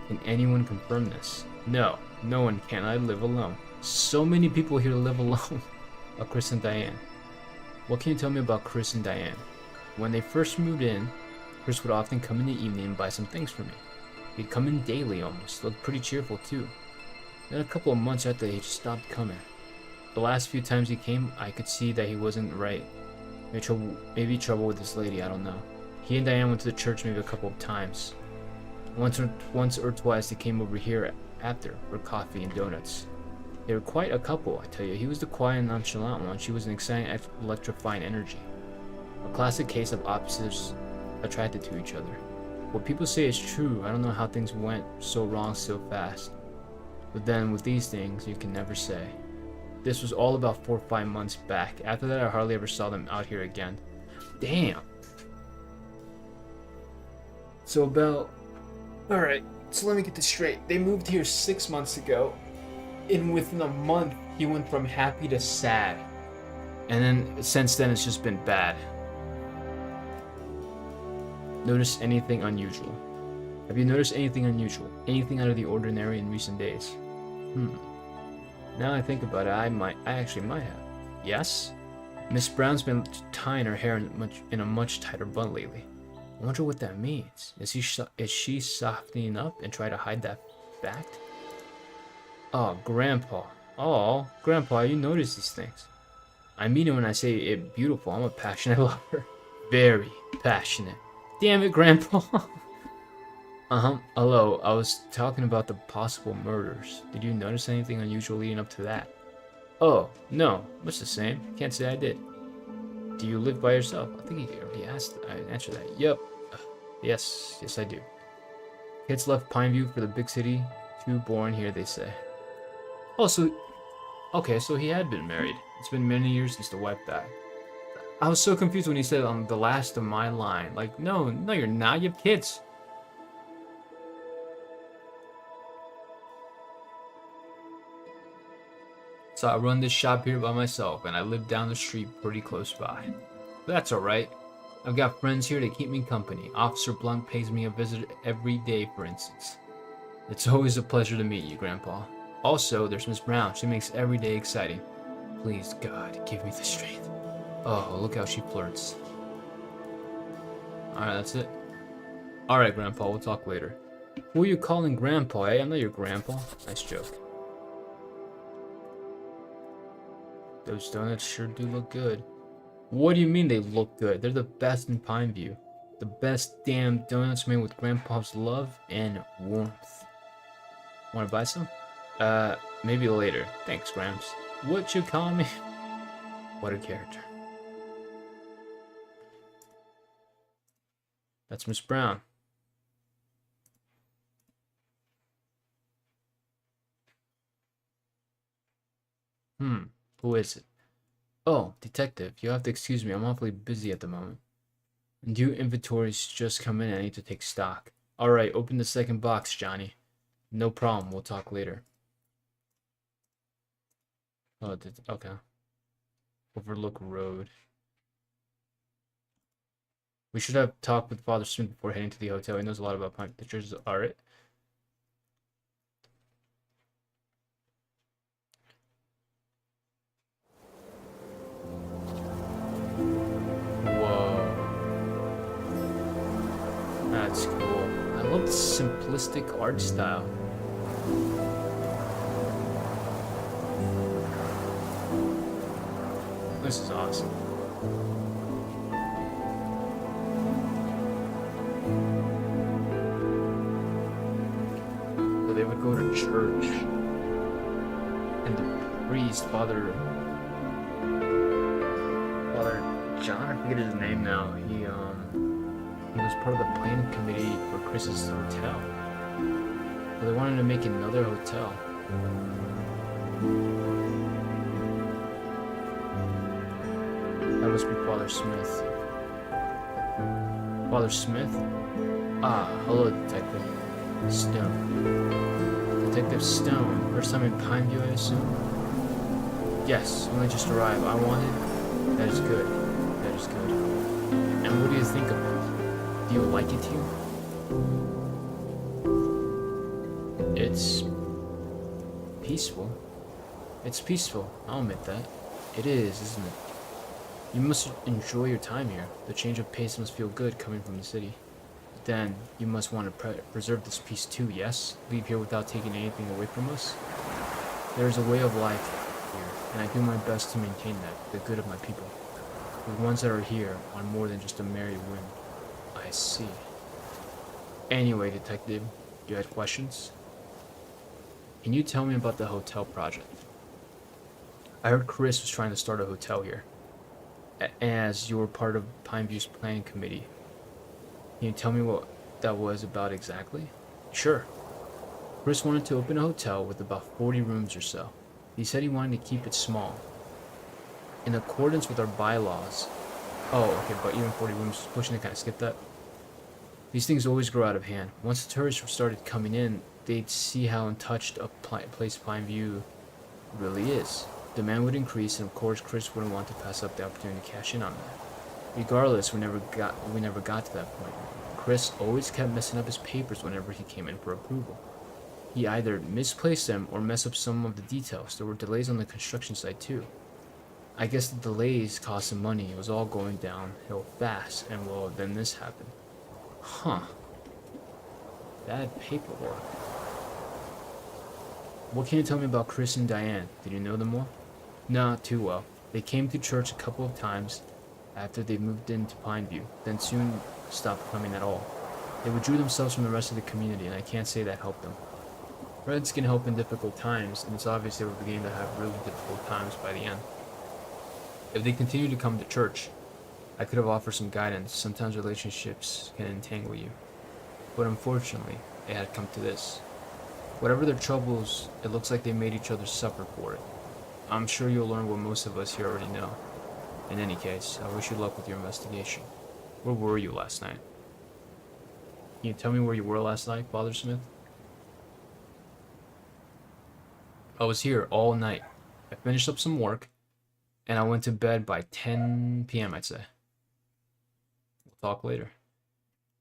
Can anyone confirm this? No, no one can. I live alone. So many people here live alone. Chris and Diane. What can you tell me about Chris and Diane? When they first moved in, Chris would often come in the evening and buy some things for me. He'd come in daily almost, looked pretty cheerful too. Then a couple of months after, he just stopped coming. The last few times he came, I could see that he wasn't right. Maybe trouble with this lady, I don't know. He and Diane went to the church maybe a couple of times. Once or twice they came over here after for coffee and donuts. They were quite a couple, I tell you. He was the quiet and nonchalant one. She was an exciting, electrifying energy. A classic case of opposites attracted to each other. What people say is true. I don't know how things went so wrong so fast. But then with these things, you can never say. This was all about 4 or 5 months back. After that, I hardly ever saw them out here again. Damn. So about... Alright, so let me get this straight. They moved here 6 months ago. And within a month, he went from happy to sad. And then, since then, it's just been bad. Notice anything unusual? Have you noticed anything unusual? Anything out of the ordinary in recent days? Now I think about it, I actually might have. Yes? Miss Brown's been tying her hair in a much tighter bun lately. I wonder what that means. Is she softening up and try to hide that fact? Oh, Grandpa. Oh, Grandpa, you notice these things. I mean it when I say it beautiful. I'm a passionate lover. Very passionate. Damn it, Grandpa. Hello, I was talking about the possible murders. Did you notice anything unusual leading up to that? Oh, no. Much the same. Can't say I did. Do you live by yourself? I think he already answered that. Yep. Yes, I do. Kids left Pineview for the big city. Too boring here, they say. Oh, okay, so he had been married. It's been many years since the wife died. I was so confused when he said on the last of my line. Like, no, you're not. You have kids. So I run this shop here by myself, and I live down the street pretty close by. But that's alright. I've got friends here to keep me company. Officer Blunt pays me a visit every day, for instance. It's always a pleasure to meet you, Grandpa. Also, there's Miss Brown. She makes every day exciting. Please, God, give me the strength. Oh, look how she flirts. Alright, that's it. Alright, Grandpa, we'll talk later. Who are you calling Grandpa, eh? I'm not your Grandpa. Nice joke. Those donuts sure do look good. What do you mean they look good? They're the best in Pineview. The best damn donuts made with Grandpa's love and warmth. Wanna buy some? Maybe later. Thanks, Gramps. What you call me? What a character. That's Miss Brown. Who is it? Oh, detective, you have to excuse me. I'm awfully busy at the moment. New inventory's just come in and I need to take stock. Alright, open the second box, Johnny. No problem, we'll talk later. Oh, okay. Overlook Road. We should have talked with Father Smith before heading to the hotel. He knows a lot about the church's art. Whoa. That's cool. I love the simplistic art style. This is awesome. So they would go to church, and the priest, Father John, I forget his name now. He was part of the planning committee for Chris's hotel. So they wanted to make another hotel. That must be Father Smith. Father Smith? Ah, hello, Detective Stone. Detective Stone. First time in Pineview, I assume? Yes, only just arrived. I wanted... That is good. That is good. And what do you think of it? Do you like it here? It's... peaceful. It's peaceful. I'll admit that. It is, isn't it? You must enjoy your time here. The change of pace must feel good coming from the city. But then, you must want to preserve this peace too, yes? Leave here without taking anything away from us? There is a way of life here, and I do my best to maintain that, the good of my people. The ones that are here are more than just a merry whim. I see. Anyway, Detective, you had questions? Can you tell me about the hotel project? I heard Chris was trying to start a hotel here. As you were part of Pineview's planning committee. Can you tell me what that was about exactly? Sure. Chris wanted to open a hotel with about 40 rooms or so. He said he wanted to keep it small. In accordance with our bylaws. Oh, okay, but even 40 rooms, pushing to kind of skip that. These things always grow out of hand. Once the tourists started coming in, they'd see how untouched a place Pineview really is. Demand would increase, and of course Chris wouldn't want to pass up the opportunity to cash in on that. Regardless, we never got to that point. Chris always kept messing up his papers whenever he came in for approval. He either misplaced them or messed up some of the details. There were delays on the construction site too. I guess the delays cost him money. It was all going downhill fast, and well, then this happened. Huh. Bad paperwork. What can you tell me about Chris and Diane? Did you know them well? Not too well. They came to church a couple of times after they moved into Pineview, then soon stopped coming at all. They withdrew themselves from the rest of the community, and I can't say that helped them. Friends can help in difficult times, and it's obvious they were beginning to have really difficult times by the end. If they continued to come to church, I could have offered some guidance. Sometimes relationships can entangle you. But unfortunately, it had come to this. Whatever their troubles, it looks like they made each other suffer for it. I'm sure you'll learn what most of us here already know. In any case, I wish you luck with your investigation. Where were you last night? Can you tell me where you were last night, Father Smith? I was here all night. I finished up some work, and I went to bed by 10 p.m., I'd say. We'll talk later.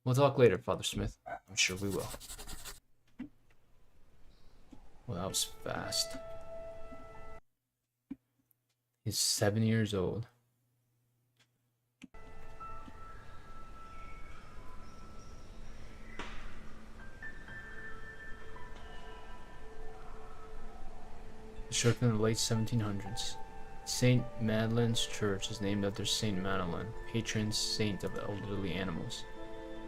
We'll talk later, Father Smith. I'm sure we will. Well, that was fast. He's 7 years old. Constructed in the late 1700s. St. Madeline's Church is named after St. Madeline, patron saint of elderly animals.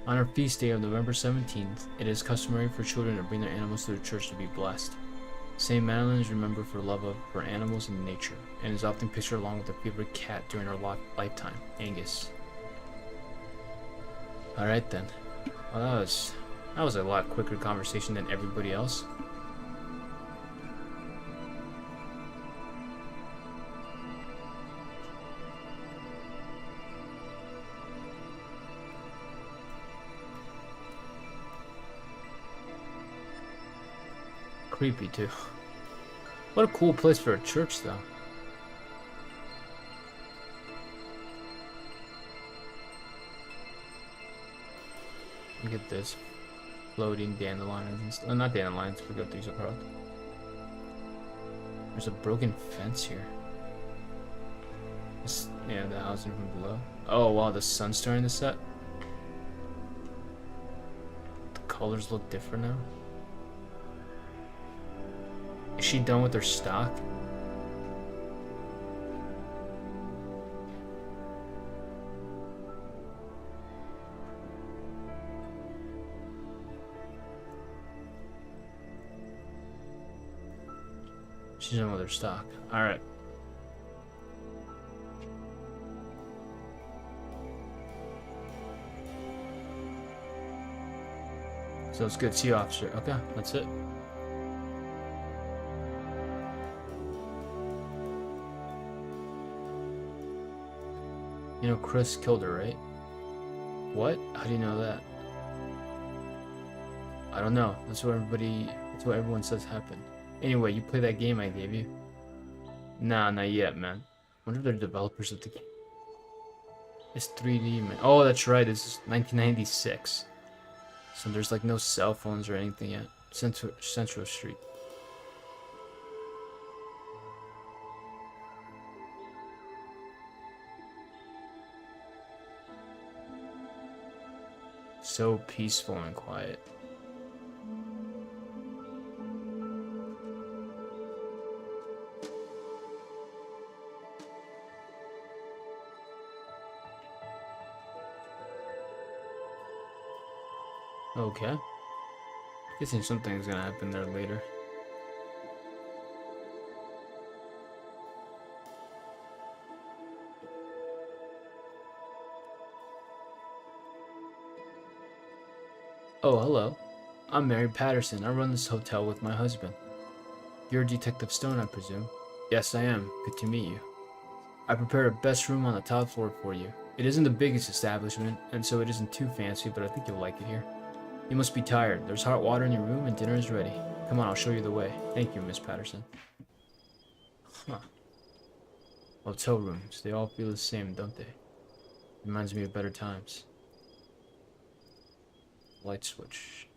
On our feast day of November 17th, it is customary for children to bring their animals to the church to be blessed. St. Madeline is remembered for love of her animals and nature, and is often pictured along with her favorite cat during her lifetime, Angus. Alright then. Well, that was a lot quicker conversation than everybody else. creepy too. What a cool place for a church, though. Look at this. Floating dandelions and stuff. Not dandelions, forgot these are called. There's a broken fence here. Yeah, the housing from below. Oh wow, the sun's starting to set. The colors look different now. Is she done with her stock? She's done with her stock. Alright. So it's good. See you, officer. Okay, that's it. You know, Chris killed her, right? What? How do you know that? I don't know. That's what everyone says happened. Anyway, you play that game I gave you? Nah, not yet, man. Wonder if they're developers of the game. It's 3D, man. Oh, that's right. This is 1996. So there's like no cell phones or anything yet. Central Street. So peaceful and quiet. Okay. Guessing something's gonna happen there later. Oh, hello. I'm Mary Patterson. I run this hotel with my husband. You're Detective Stone, I presume? Yes, I am. Good to meet you. I prepared a best room on the top floor for you. It isn't the biggest establishment, and so it isn't too fancy, but I think you'll like it here. You must be tired. There's hot water in your room and dinner is ready. Come on, I'll show you the way. Thank you, Miss Patterson. Huh. Hotel rooms. They all feel the same, don't they? Reminds me of better times. Light switch.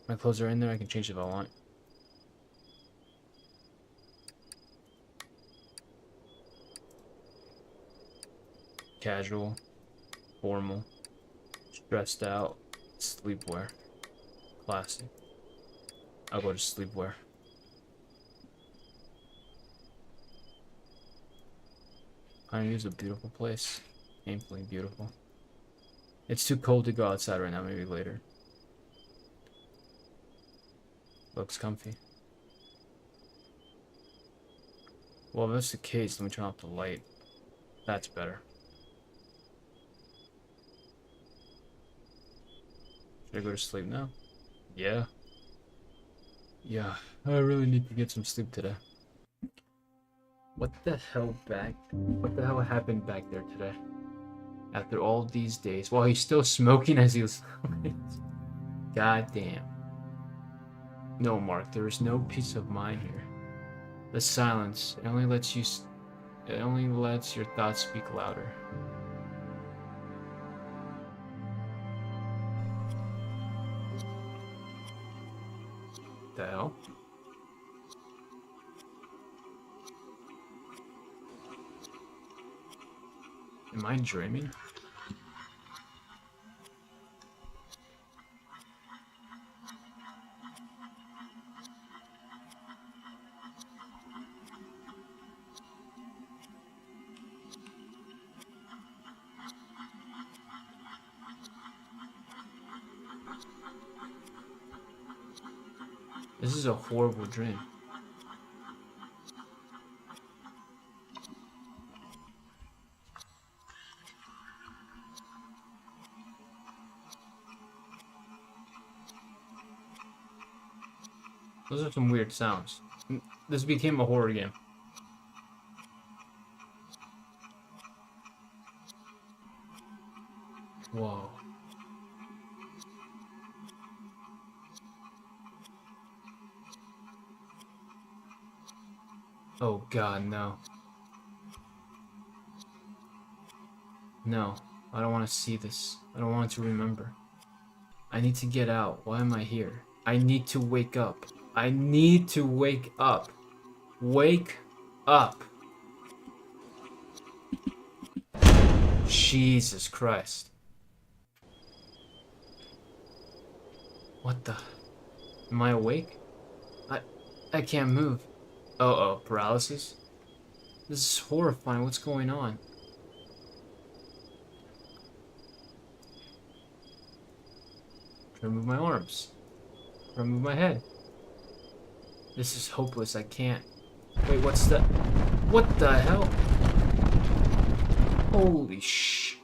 My clothes are in there. I can change if I want. Casual. Formal. Stressed out. Sleepwear. Classic. I'll go to sleepwear. Pioneer is a beautiful place. Painfully beautiful. It's too cold to go outside right now, maybe later. Looks comfy. Well, if that's the case, let me turn off the light. That's better. Should I go to sleep now? Yeah. Yeah, I really need to get some sleep today. What the hell happened back there today? After all these days. While he's still smoking as he was... God damn. No, Mark, there is no peace of mind here. The silence, it only lets your thoughts speak louder. The hell? Am I dreaming? This is a horrible dream. Those are some weird sounds. This became a horror game. Whoa. Oh God, no. No, I don't want to see this. I don't want to remember. I need to get out. Why am I here? I need to wake up. I need to wake up. Wake up. Jesus Christ. What the? Am I awake? I can't move. Uh-oh, paralysis? This is horrifying. What's going on? Trying to move my arms. Trying to move my head. This is hopeless. I can't. Wait, what's that? What the hell? Holy sh...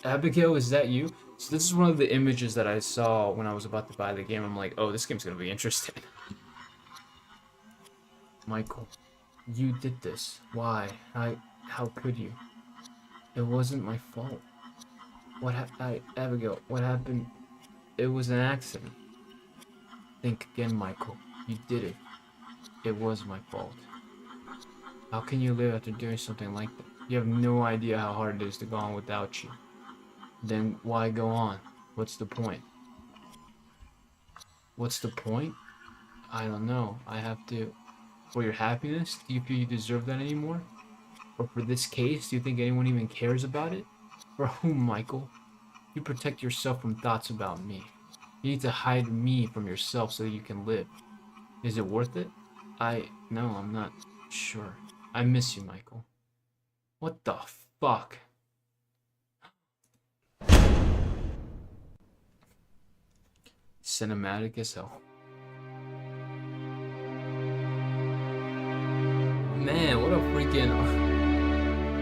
Abigail, is that you? So this is one of the images that I saw when I was about to buy the game. I'm like, oh, this game's gonna be interesting. Michael, you did this. Why? How could you? It wasn't my fault. Abigail, what happened? It was an accident. Think again, Michael. You did it. It was my fault. How can you live after doing something like that? You have no idea how hard it is to go on without you. Then why go on? What's the point? What's the point? I don't know. I have to... For your happiness? Do you feel you deserve that anymore? Or for this case, do you think anyone even cares about it? For whom, Michael? You protect yourself from thoughts about me. You need to hide me from yourself so that you can live. Is it worth it? No, I'm not sure. I miss you, Michael. What the fuck? Cinematic as hell. Man, what a freaking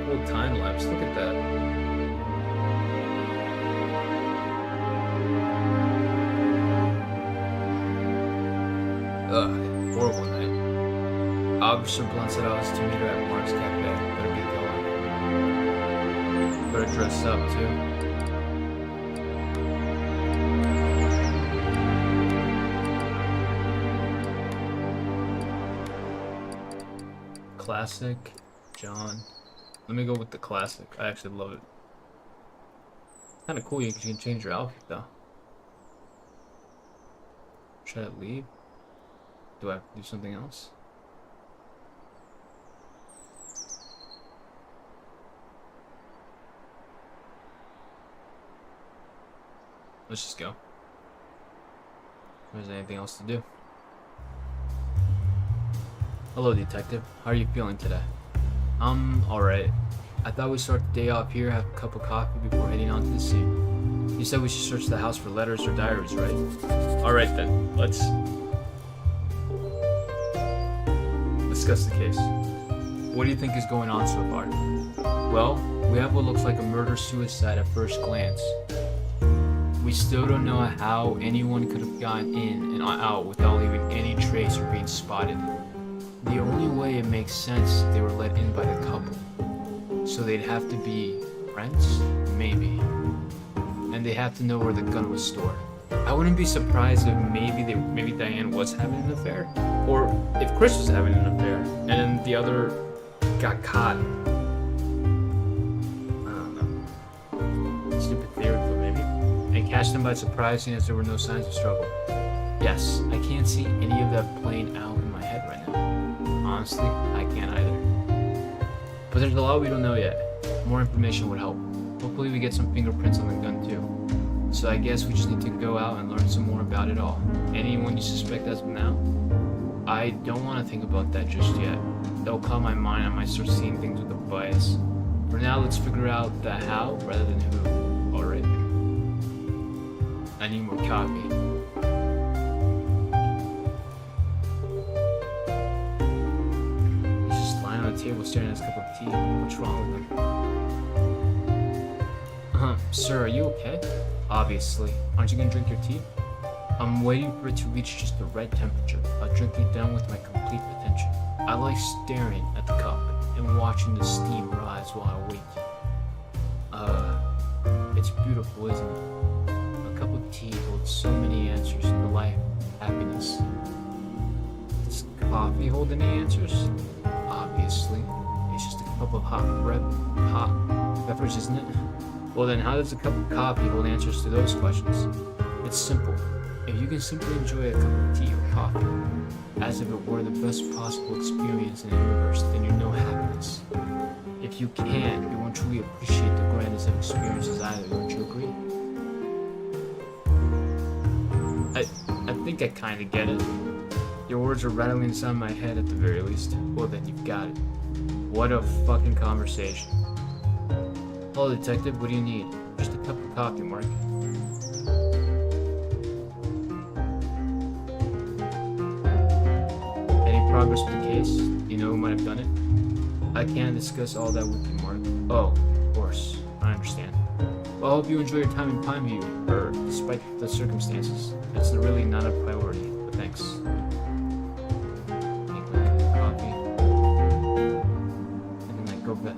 old time lapse. Look at that. Ugh, horrible night. Officer Blunt said I was to meet her at Mark's Cafe. Better get going. Better dress up, too. Classic, John. Let me go with the classic. I actually love it. Kind of cool because you can change your outfit though. Should I leave? Do I have to do something else? Let's just go. There's anything else to do. Hello, detective. How are you feeling today? Alright. I thought we'd start the day off here, have a cup of coffee before heading on to the scene. You said we should search the house for letters or diaries, right? Alright then, let's discuss the case. What do you think is going on so far? Well, we have what looks like a murder-suicide at first glance. We still don't know how anyone could have gotten in and out without leaving any trace or being spotted. The only way it makes sense they were let in by the couple. So they'd have to be friends? Maybe. And they have to know where the gun was stored. I wouldn't be surprised if maybe Diane was having an affair. Or if Chris was having an affair and then the other got caught. I don't know. Stupid theory, but maybe. And catch them by surprise seeing as there were no signs of struggle. Yes, I can't see any of that playing out in my head right now. Honestly, I can't either. But there's a lot we don't know yet. More information would help. Hopefully we get some fingerprints on the gun too. So I guess we just need to go out and learn some more about it all. Anyone you suspect as of now? I don't want to think about that just yet. That'll cloud my mind. I might start seeing things with a bias. For now, let's figure out the how rather than who. Alright. I need more coffee. Table staring at his cup of tea. What's wrong with him? Sir, are you okay? Obviously. Aren't you gonna drink your tea? I'm waiting for it to reach just the right temperature. I'll drink it down with my complete attention. I like staring at the cup and watching the steam rise while I wait. It's beautiful, isn't it? A cup of tea holds so many answers to life, happiness. It's Does coffee hold any answers? Obviously. It's just a cup of hot beverage, isn't it? Well then, how does a cup of coffee hold answers to those questions? It's simple. If you can simply enjoy a cup of tea or coffee, as if it were the best possible experience in the universe, then you know happiness. If you can't, you won't truly appreciate the grandest of experiences either, don't you agree? I think I kinda get it. Your words are rattling inside my head at the very least. Well then, you've got it. What a fucking conversation. Hello, detective, what do you need? Just a cup of coffee, Mark. Any progress with the case? Do you know who might have done it? I can't discuss all that with you, Mark. Oh, of course. I understand. Well, I hope you enjoy your time in Pineview, despite the circumstances. It's really not a priority, but thanks. Take a cup of coffee. And then I go back.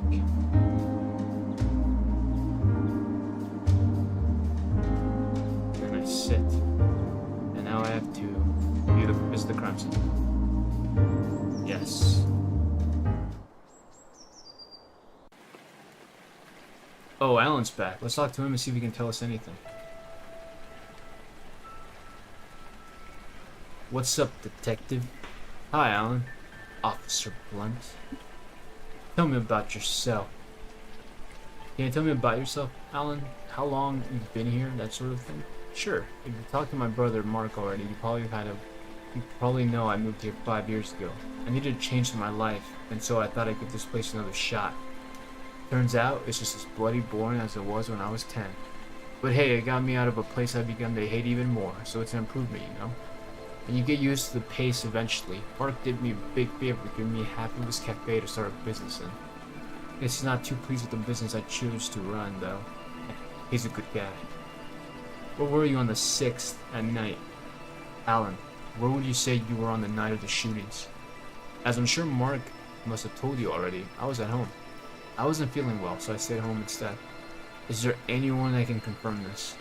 And I sit. And now I have to visit the crime scene. Yes. Oh, Alan's back. Let's talk to him and see if he can tell us anything. What's up, detective? Hi, Alan. Officer Blunt. Tell me about yourself. Can you tell me about yourself, Alan? How long you've been here, that sort of thing? Sure. If you talked to my brother Mark already, you probably know I moved here 5 years ago. I needed a change in my life, and so I thought I'd give this place another shot. Turns out, it's just as bloody boring as it was when I was 10. But hey, it got me out of a place I've begun to hate even more, so it's an improvement, you know? And you get used to the pace eventually. Mark did me a big favor, giving me half of his cafe to start a business in. Guess he's not too pleased with the business I choose to run, though. He's a good guy. Where were you on the 6th at night? Alan, where would you say you were on the night of the shootings? As I'm sure Mark must have told you already, I was at home. I wasn't feeling well, so I stayed home instead. Is there anyone that can confirm this?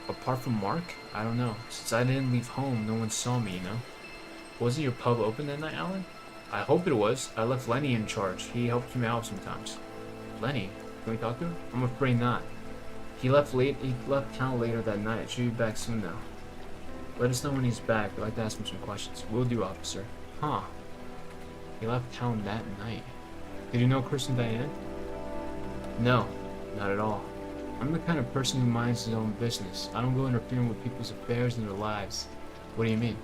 Apart from Mark? I don't know. Since I didn't leave home, no one saw me, you know? Wasn't your pub open that night, Alan? I hope it was. I left Lenny in charge. He helps me out sometimes. Lenny? Can we talk to him? I'm afraid not. He left town later that night. Should be back soon, though. Let us know when he's back. I'd like to ask him some questions. Will do, officer. Huh. He left town that night. Did you know Chris and Diane? No, not at all. I'm the kind of person who minds his own business. I don't go interfering with people's affairs and their lives. What do you mean?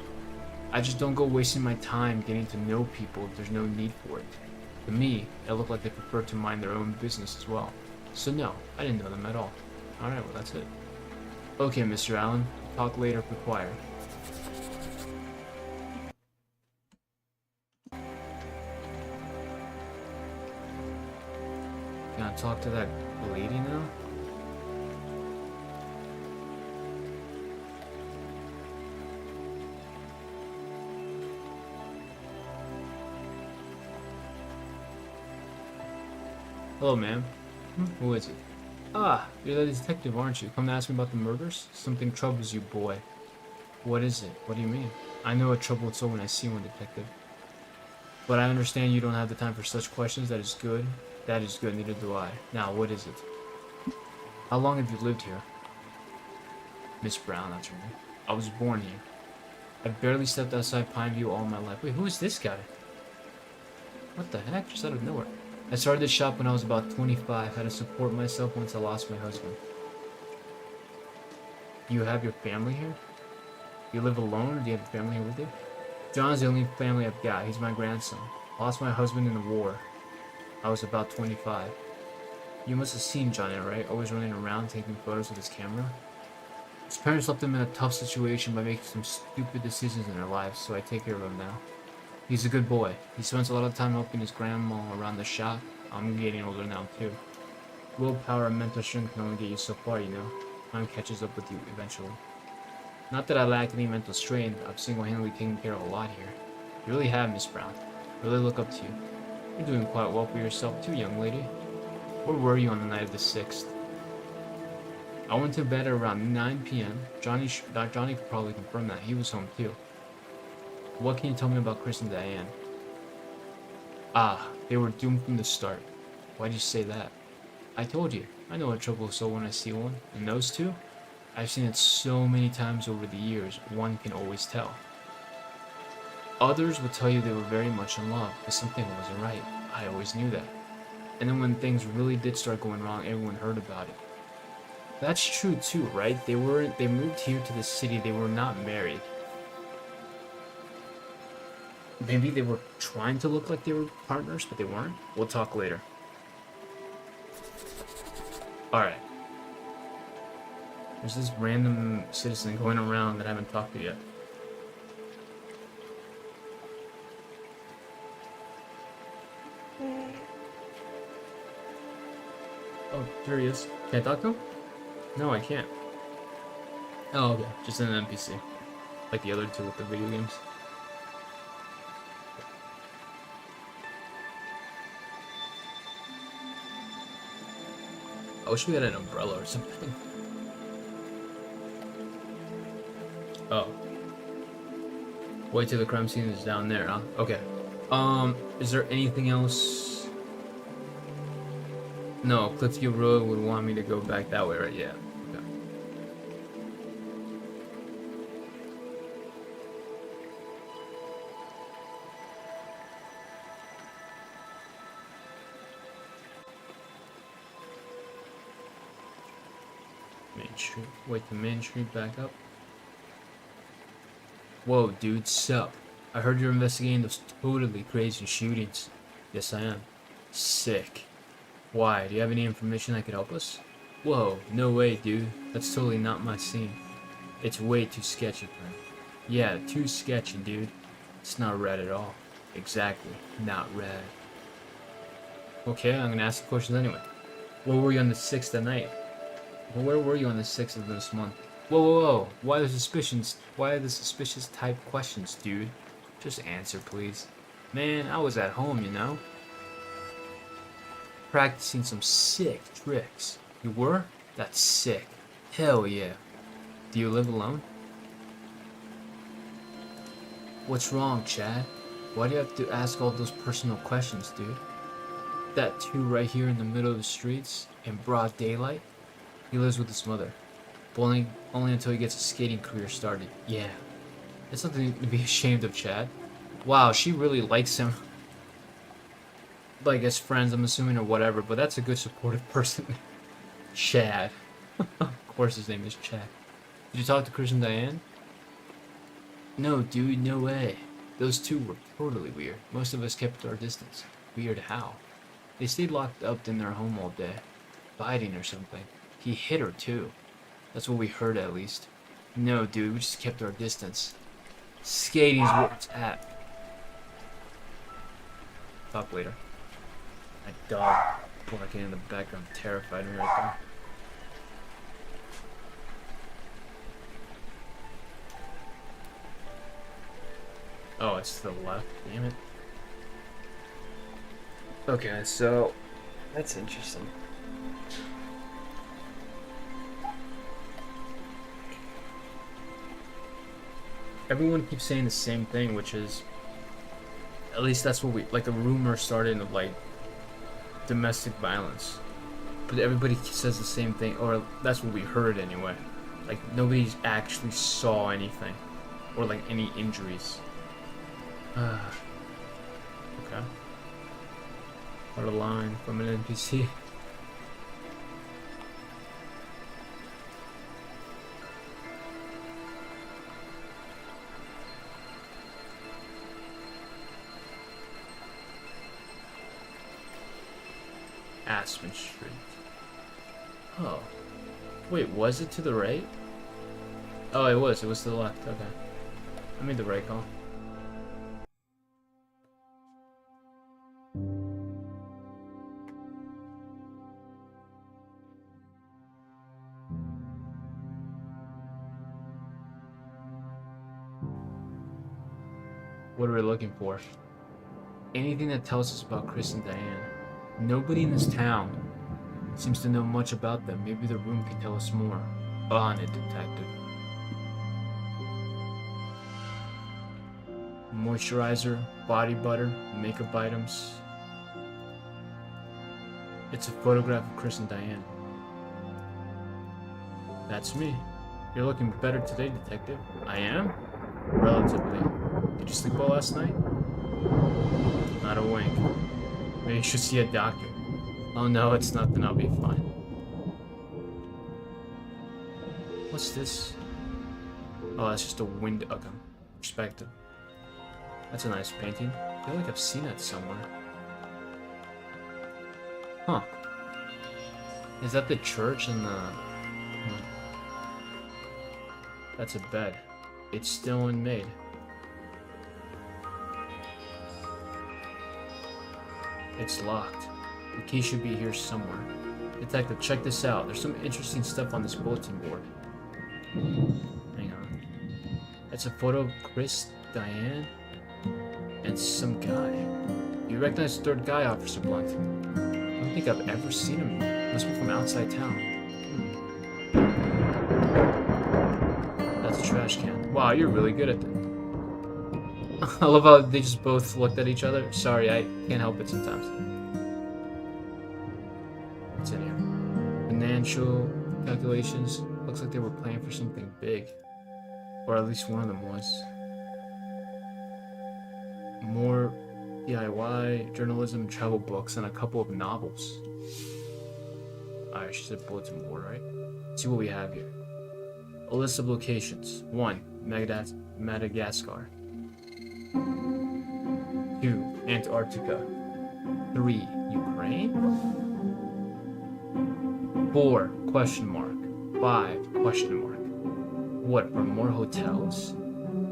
I just don't go wasting my time getting to know people if there's no need for it. To me, it looked like they prefer to mind their own business as well. So no, I didn't know them at all. Alright, well that's it. Okay, Mr. Allen. Talk later if required. Gonna talk to that lady now? Hello, ma'am. Who is it? Ah, you're the detective, aren't you? Come to ask me about the murders? Something troubles you, boy. What is it? What do you mean? I know a troubled soul when I see one, detective. But I understand you don't have the time for such questions. That is good. That is good, neither do I. Now, what is it? How long have you lived here? Miss Brown, that's her name. I was born here. I've barely stepped outside Pineview all my life. Wait, who is this guy? What the heck? Just out of nowhere. I started this shop when I was about 25. Had to support myself once I lost my husband. You have your family here? You live alone, or do you have a family here with you? John's the only family I've got. He's my grandson. I lost my husband in the war. I was about 25. You must have seen Johnny, right? Always running around taking photos with his camera. His parents left him in a tough situation by making some stupid decisions in their lives, so I take care of him now. He's a good boy. He spends a lot of time helping his grandma around the shop. I'm getting older now, too. Willpower and mental strength can only get you so far, you know. Time catches up with you eventually. Not that I lack any mental strain. I've single-handedly taken care of a lot here. You really have, Miss Brown. I really look up to you. You're doing quite well for yourself, too, young lady. Where were you on the night of the 6th? I went to bed at around 9 p.m. Johnny could probably confirm that. He was home, too. What can you tell me about Chris and Diane? Ah, they were doomed from the start. Why'd you say that? I told you, I know a trouble soul when I see one. And those two? I've seen it so many times over the years, one can always tell. Others would tell you they were very much in love, but something wasn't right. I always knew that. And then when things really did start going wrong, everyone heard about it. That's true too, right? They moved here to the city, they were not married. Maybe they were trying to look like they were partners, but they weren't. We'll talk later. Alright. There's this random citizen going around that I haven't talked to yet. Oh, there he is. Can I talk to him? No, I can't. Oh, okay. Just an NPC. Like the other two with the video games. I wish we had an umbrella or something. Oh. Wait till the crime scene is down there, huh? Okay. Is there anything else? No, Cliffview Road would want me to go back that way, right? Yeah. Okay. Main Street. Wait, the Main Street back up? Whoa, dude, sup? I heard you're investigating those totally crazy shootings. Yes, I am. Sick. Why? Do you have any information that could help us? Whoa, no way, dude. That's totally not my scene. It's way too sketchy for him. Yeah, too sketchy, dude. It's not red at all. Exactly, not red. Okay, I'm gonna ask the questions anyway. Where were you on the 6th at night? Well, where were you on the 6th of this month? Whoa, whoa, whoa. Why the suspicions? Why the suspicious type questions, dude? Just answer, please. Man, I was at home, you know? Practicing some sick tricks. You were? That's sick. Hell yeah. Do you live alone? What's wrong, Chad? Why do you have to ask all those personal questions, dude? That two right here in the middle of the streets, in broad daylight? He lives with his mother. But only until he gets a skating career started. Yeah. It's something to be ashamed of, Chad. Wow, she really likes him. Like as friends, I'm assuming, or whatever, but that's a good supportive person. Chad. Of course his name is Chad. Did you talk to Chris and Diane? No, dude, no way. Those two were totally weird. Most of us kept our distance. Weird how? They stayed locked up in their home all day. Fighting or something. He hit her too. That's what we heard at least. No, dude, we just kept our distance. Skating's where it's at. Talk later. My dog barking in the background terrified me right there. Oh, it's to the left. Damn it. Okay, so that's interesting. Everyone keeps saying the same thing, which is, at least that's what we, like a rumor started of like domestic violence. But everybody says the same thing, or that's what we heard anyway. Like nobody actually saw anything, or like any injuries. Okay. What a line from an NPC. Aspen Street. Oh. Wait, was it to the right? Oh, it was. It was to the left. Okay. I made the right call. What are we looking for? Anything that tells us about Chris and Diane. Nobody in this town seems to know much about them. Maybe the room can tell us more. On it, detective. moisturizer, body butter, makeup items. It's a photograph of Chris and Diane. That's me. You're looking better today, detective. I am? Relatively. Did you sleep well last night? Not a wink. Maybe you should see a doctor. Oh no, it's nothing. I'll be fine. What's this? Oh, that's just a window. Okay. Perspective. That's a nice painting. I feel like I've seen it somewhere. Huh. Is that the church and the... That's a bed. It's still unmade. It's locked. The key should be here somewhere. Detective, check this out. There's some interesting stuff on this bulletin board. Hang on. That's a photo of Chris, Diane, and some guy. You recognize the third guy, Officer Blunt? I don't think I've ever seen him. Must be from outside town. That's a trash can. Wow, you're really good at that. I love how they just both looked at each other. Sorry, I can't help it sometimes. What's in here? Financial calculations. Looks like they were planning for something big. Or at least one of them was. More DIY, journalism, travel books, and a couple of novels. Alright, she said bulletin board, right? Let's see what we have here. A list of locations. 1. Madagascar. 2. Antarctica. 3. Ukraine. 4. Question mark. 5. Question mark. What, are more hotels?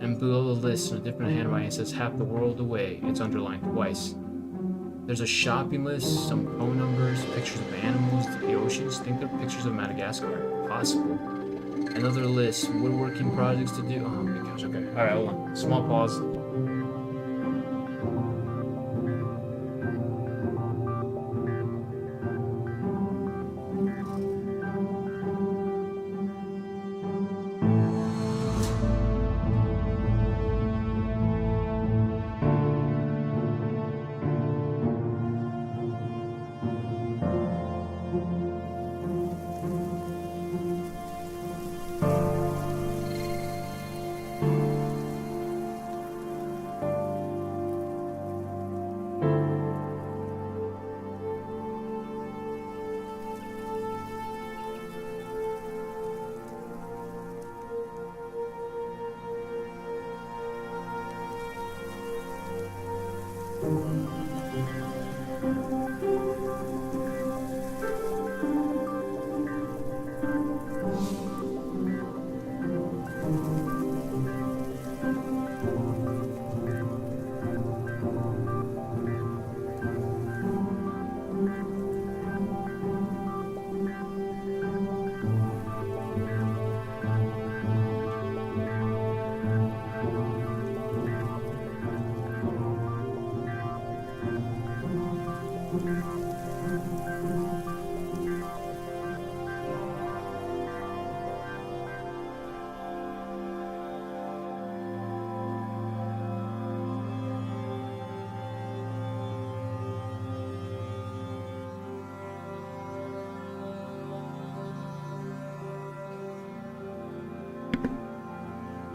And below the list in a different handwriting it says half the world away. It's underlined twice. There's a shopping list, some phone numbers, pictures of animals, the oceans. Think they're pictures of Madagascar. Possible. Another list, woodworking projects to do. Oh my gosh, okay. Alright, hold on. Small pause.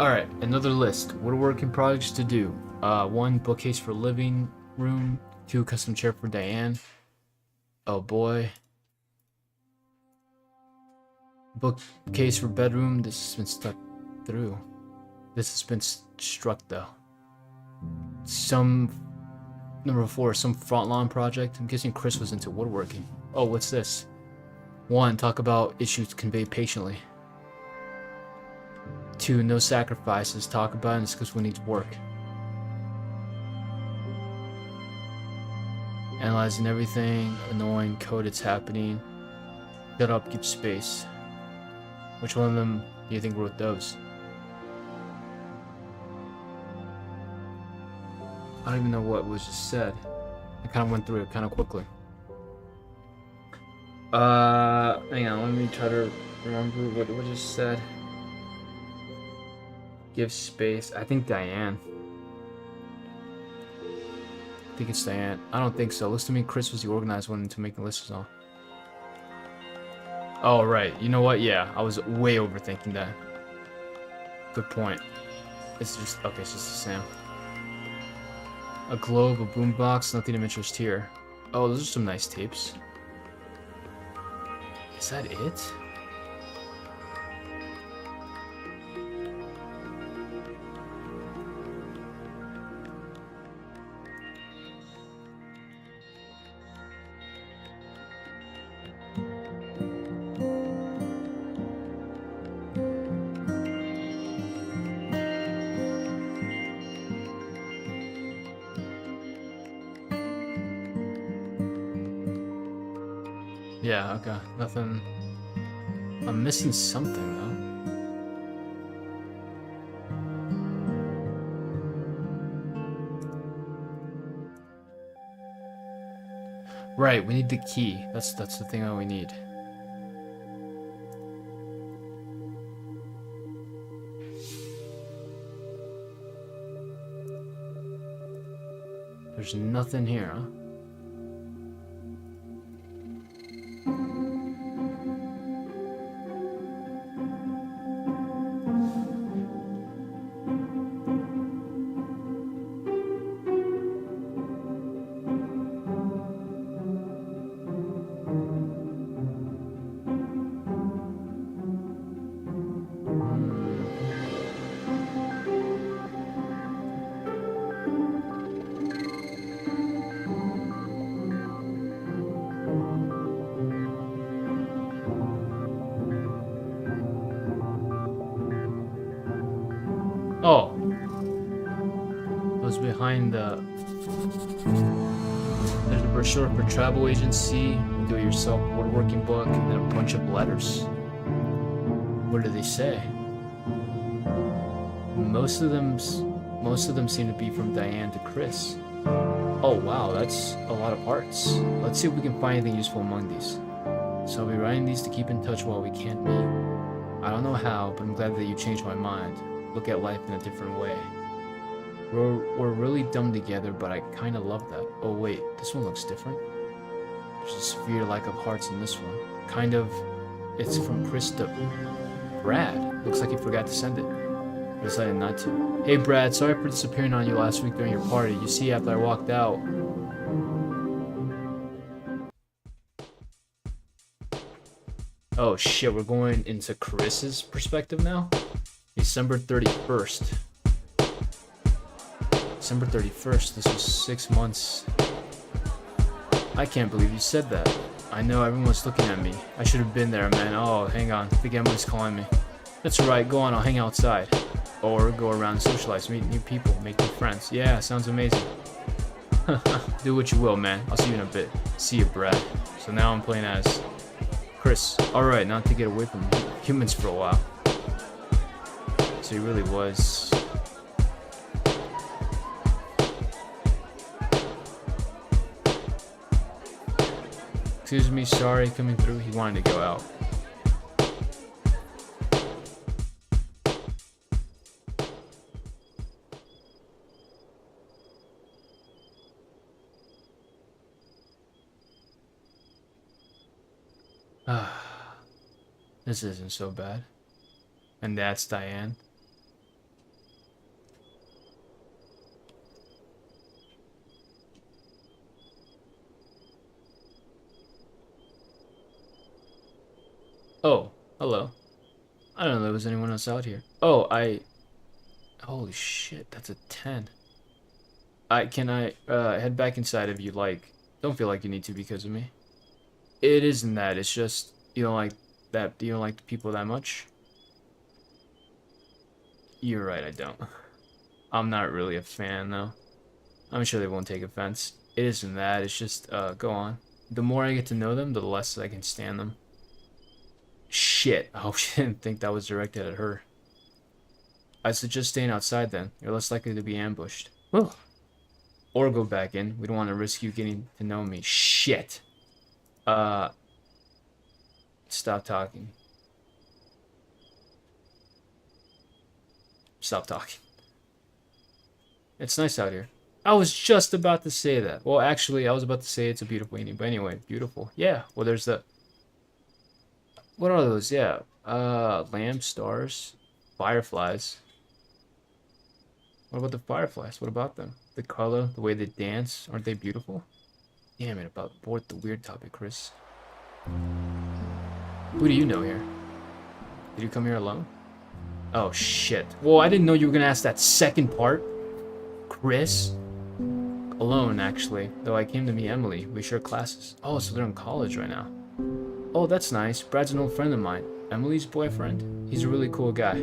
Alright, another list. Woodworking projects to do. 1. Bookcase for living room. 2. Custom chair for Diane. Oh boy. Bookcase for bedroom. This has been stuck through. This has been struck though. Number 4. Some front lawn project. I'm guessing Chris was into woodworking. Oh, what's this? 1. Talk about issues conveyed patiently. 2. No sacrifices. Talk about and discuss what needs work. Analyzing everything. Annoying. Code. It's happening. Shut up. Keep space. Which one of them do you think wrote those? I don't even know what was just said. I kind of went through it kind of quickly. Hang on. Let me try to remember what was just said. Give space. I think Diane. I think it's Diane. I don't think so. Looks to me Chris was the organized one into making lists on. Oh, right. You know what? Yeah, I was way overthinking that. Good point. It's just... Okay, it's just a Sam. A globe, a boombox, nothing of interest here. Oh, those are some nice tapes. Is that it? Yeah, okay. Nothing. I'm missing something, though. Right, we need the key. That's the thing that we need. There's nothing here, huh? Oh, it was behind the... There's a brochure for travel agency, do-it-yourself woodworking book, and then a bunch of letters. What do they say? Most of them seem to be from Diane to Chris. Oh wow, that's a lot of hearts. Let's see if we can find anything useful among these. So I'll be writing these to keep in touch while we can't meet. I don't know how, but I'm glad that you changed my mind. Look at life in a different way. We're really dumb together, but I kind of love that. Oh wait, this one looks different. There's a sphere like of hearts in this one. Kind of, it's from Chris to Brad. Looks like he forgot to send it. I decided not to. Hey Brad, sorry for disappearing on you last week during your party. You see, after I walked out... Oh shit, we're going into Chris's perspective now? December 31st. December 31st, this was 6 months. I can't believe you said that. I know everyone's looking at me. I should have been there, man. Oh, hang on. I think Emily's calling me. That's right, go on, I'll hang outside. Or go around and socialize, meet new people, make new friends. Yeah, sounds amazing. Do what you will, man. I'll see you in a bit. See you, Brad. So now I'm playing as Chris. Alright, not to get away from humans for a while. So he really was... Excuse me, sorry, coming through. He wanted to go out. This isn't so bad. And that's Diane. Oh, hello. I don't know there was anyone else out here. Oh, holy shit, that's a 10. Can I head back inside if you like? Don't feel like you need to because of me. It isn't that, it's just, you don't like that, you don't like the people that much? You're right, I don't. I'm not really a fan, though. I'm sure they won't take offense. It isn't that, it's just, go on. The more I get to know them, the less I can stand them. Shit, I hope she didn't think that was directed at her. I suggest staying outside then. You're less likely to be ambushed. Ugh. Or go back in. We don't want to risk you getting to know me. Shit. Stop talking. Stop talking. It's nice out here. I was just about to say that. Well, actually, I was about to say it's a beautiful evening. But anyway, beautiful. Yeah. Well, there's the... What are those? Yeah. Lamps, stars, fireflies. What about the fireflies? What about them? The color, the way they dance, aren't they beautiful? Damn it, about bored the weird topic, Chris. Who do you know here? Did you come here alone? Oh, shit. Well, I didn't know you were gonna ask that second part. Chris? Alone, actually. Though I came to meet Emily. We share classes. Oh, so they're in college right now. Oh, that's nice. Brad's an old friend of mine. Emily's boyfriend. He's a really cool guy.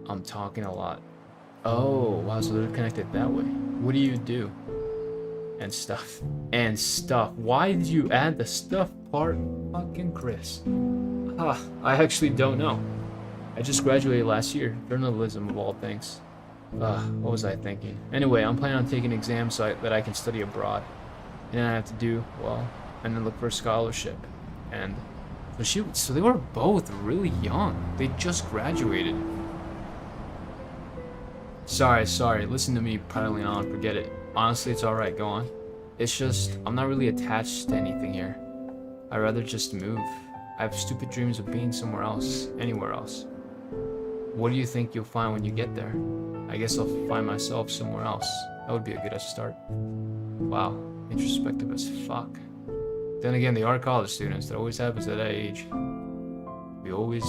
I'm talking a lot. Oh, wow, so they're connected that way. What do you do? And stuff. And stuff. Why did you add the stuff part? Fucking Chris. I actually don't know. I just graduated last year. Journalism of all things. What was I thinking? Anyway, I'm planning on taking exams so that I can study abroad. And then I have to do, well, and then look for a scholarship. And so they were both really young. They just graduated. Sorry. Listen to me prattling on. Forget it. Honestly, it's alright. Go on. It's just, I'm not really attached to anything here. I'd rather just move. I have stupid dreams of being somewhere else. Anywhere else. What do you think you'll find when you get there? I guess I'll find myself somewhere else. That would be a good start. Wow. Introspective as fuck. Then again, they are college students. That always happens at that age. We always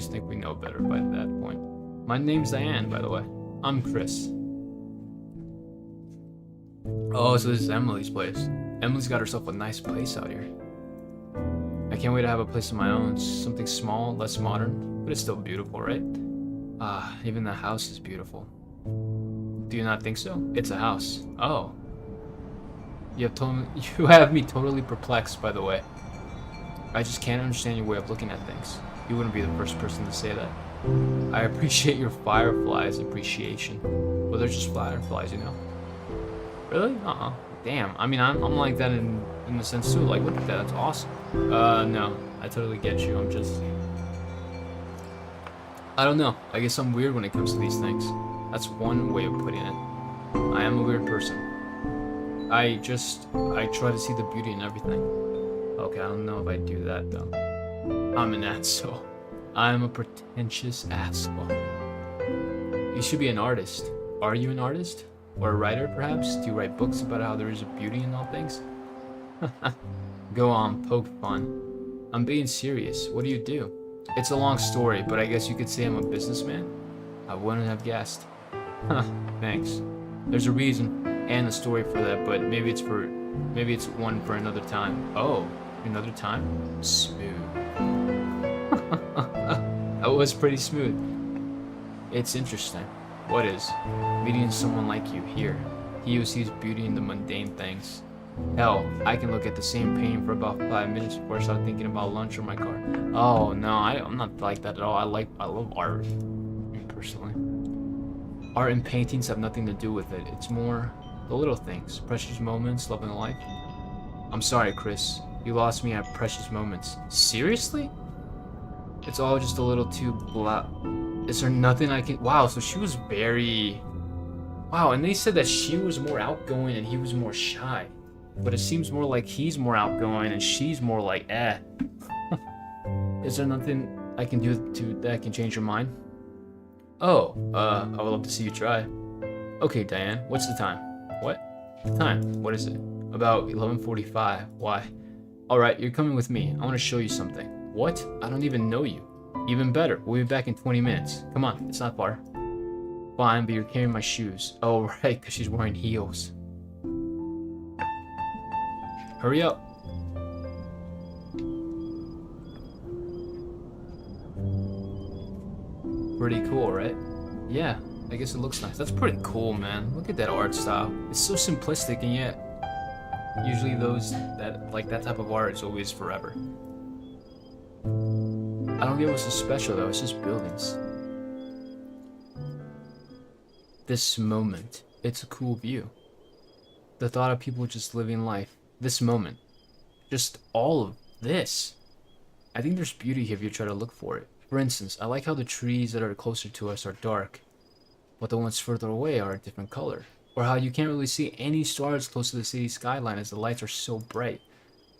think we know better by that point. My name's Diane, by the way. I'm Chris. Oh, so this is Emily's place. Emily's got herself a nice place out here. I can't wait to have a place of my own. Something small, less modern, but it's still beautiful, right? Even the house is beautiful. Do you not think so? It's a house. Oh. You have me totally perplexed, by the way. I just can't understand your way of looking at things. You wouldn't be the first person to say that. I appreciate your fireflies appreciation. Well, they're just fireflies, you know. Really? Damn. I mean, I'm like that in the sense too. Like, look at that. That's awesome. No. I totally get you. I don't know. I guess I'm weird when it comes to these things. That's one way of putting it. I am a weird person. I try to see the beauty in everything. Okay, I don't know if I do that, though. I'm an asshole. I'm a pretentious asshole. You should be an artist. Are you an artist? Or a writer, perhaps? Do you write books about how there is a beauty in all things? Go on, poke fun. I'm being serious. What do you do? It's a long story, but I guess you could say I'm a businessman? I wouldn't have guessed. Thanks. There's a reason and a story for that, but maybe it's one for another time. Oh, another time? Smooth. That was pretty smooth. It's interesting. What is? Meeting someone like you here. He who sees beauty in the mundane things. Hell, I can look at the same painting for about 5 minutes before I start thinking about lunch or my car. Oh no, I'm not like that at all. I love art, personally. Art and paintings have nothing to do with it. It's more the little things, precious moments, loving life. I'm sorry, Chris. You lost me at precious moments. Seriously? It's all just a little too blah. Is there nothing I can... Wow, so she was very... Wow, and they said that she was more outgoing and he was more shy. But it seems more like he's more outgoing and she's more like, eh. Is there nothing I can do that can change your mind? Oh, I would love to see you try. Okay, Diane, what's the time? What? The time? What is it? About 11:45. Why? Alright, you're coming with me. I want to show you something. What? I don't even know you. Even better, we'll be back in 20 minutes. Come on, it's not far. Fine, but you're carrying my shoes. Oh, right, because she's wearing heels. Hurry up. Pretty cool, right? Yeah, I guess it looks nice. That's pretty cool, man. Look at that art style. It's so simplistic, and yet usually that type of art is always forever. I don't get what's so special though. It's just buildings. This moment, it's a cool view. The thought of people just living life. This moment, just all of this. I think there's beauty here if you try to look for it. For instance, I like how the trees that are closer to us are dark, but the ones further away are a different color. Or how you can't really see any stars close to the city skyline as the lights are so bright.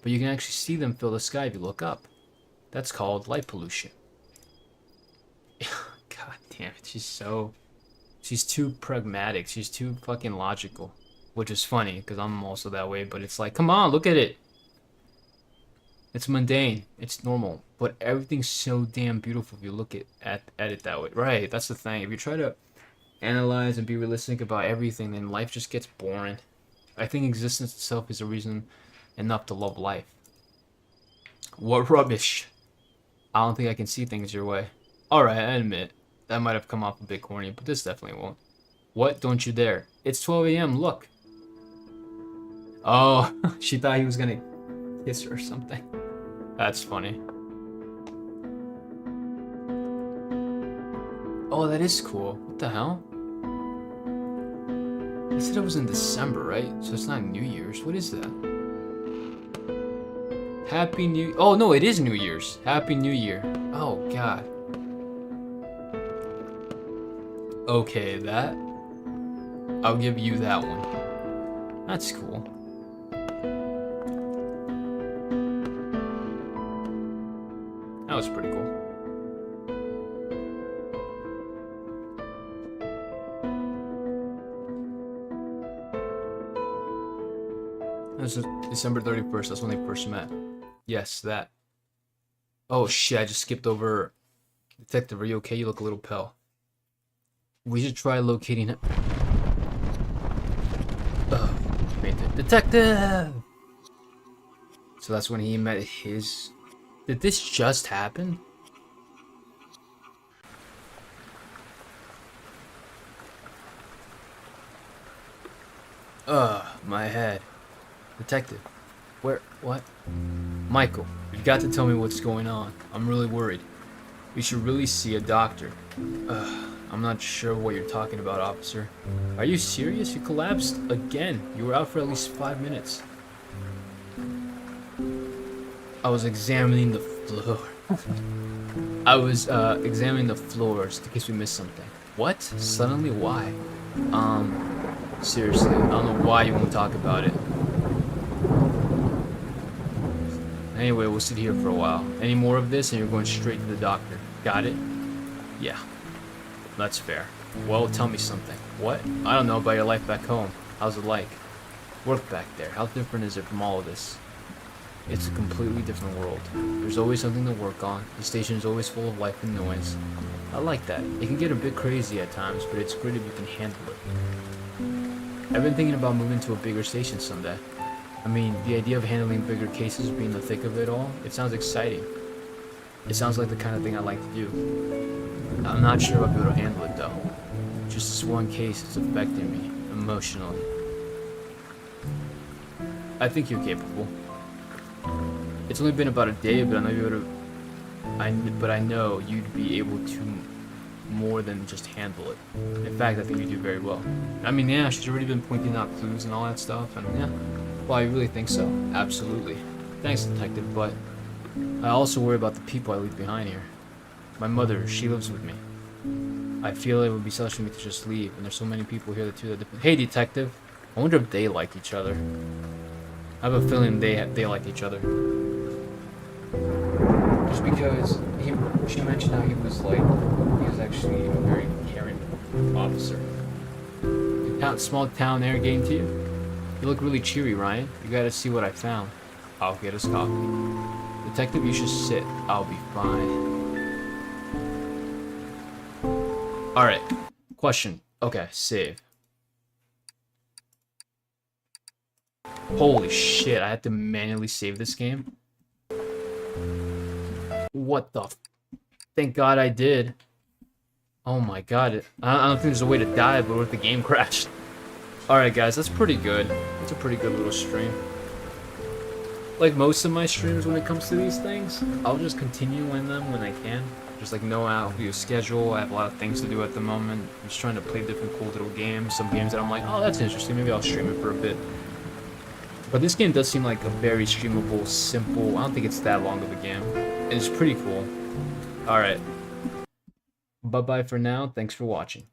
But you can actually see them fill the sky if you look up. That's called light pollution. God damn it, she's too pragmatic. She's too fucking logical. Which is funny, because I'm also that way, but it's like, come on, look at it. It's mundane. It's normal. But everything's so damn beautiful if you look at it that way. Right, that's the thing. If you try to analyze and be realistic about everything, then life just gets boring. I think existence itself is a reason enough to love life. What rubbish. I don't think I can see things your way. Alright, I admit. That might have come off a bit corny, but this definitely won't. What? Don't you dare. It's 12 a.m. Look. Oh, she thought he was gonna kiss her or something. That's funny. Oh, that is cool. What the hell? He said it was in December, right? So it's not New Year's. What is that? Happy New... Oh, no, it is New Year's. Happy New Year. Oh, God. Okay, that... I'll give you that one. That's cool. That was pretty cool. This is December 31st. That's when they first met. Yes, that. Oh shit, I just skipped over. Detective, are you okay? You look a little pale. We should try locating him. Detective! So that's when he met his... Did this just happen? My head. Detective. Where? What? Michael, you've got to tell me what's going on. I'm really worried. We should really see a doctor. I'm not sure what you're talking about, officer. Are you serious? You collapsed again. You were out for at least 5 minutes. I was examining the floor. I was examining the floors in case we missed something. What? Suddenly? Why? Seriously, I don't know why you won't talk about it. Anyway, we'll sit here for a while. Any more of this and you're going straight to the doctor. Got it? Yeah. That's fair. Well, tell me something. What? I don't know about your life back home. How's it like? Work back there. How different is it from all of this? It's a completely different world. There's always something to work on. The station is always full of life and noise. I like that. It can get a bit crazy at times, but it's great if you can handle it. I've been thinking about moving to a bigger station someday. I mean, the idea of handling bigger cases, being the thick of it all, it sounds exciting. It sounds like the kind of thing I like to do. I'm not sure if I'll be able to handle it though. Just this one case is affecting me, emotionally. I think you're capable. It's only been about a day, but I know you'd be able to more than just handle it. In fact, I think you do very well. I mean, yeah, she's already been pointing out clues and all that stuff, and yeah. Well, I really think so. Absolutely. Thanks, detective, but I also worry about the people I leave behind here. My mother, she lives with me. I feel it would be selfish for me to just leave, and there's so many people here that do that. Hey, detective. I wonder if they like each other. I have a feeling they like each other. Just because she mentioned how he was actually a very caring officer. Small town air getting to you? You look really cheery, Ryan. You gotta see what I found. I'll get us coffee. Detective, you should sit. I'll be fine. Alright. Question. Okay, save. Holy shit, I had to manually save this game? What the Thank God I did. Oh my god. I don't think there's a way to die, but what if the game crashed? Alright guys, that's pretty good. It's a pretty good little stream. Like most of my streams when it comes to these things, I'll just continue in them when I can. Just like know how to schedule. I have a lot of things to do at the moment. I'm just trying to play different cool little games. Some games that I'm like, oh, that's interesting. Maybe I'll stream it for a bit. But this game does seem like a very streamable, simple. I don't think it's that long of a game. And it's pretty cool. Alright. Bye-bye for now. Thanks for watching.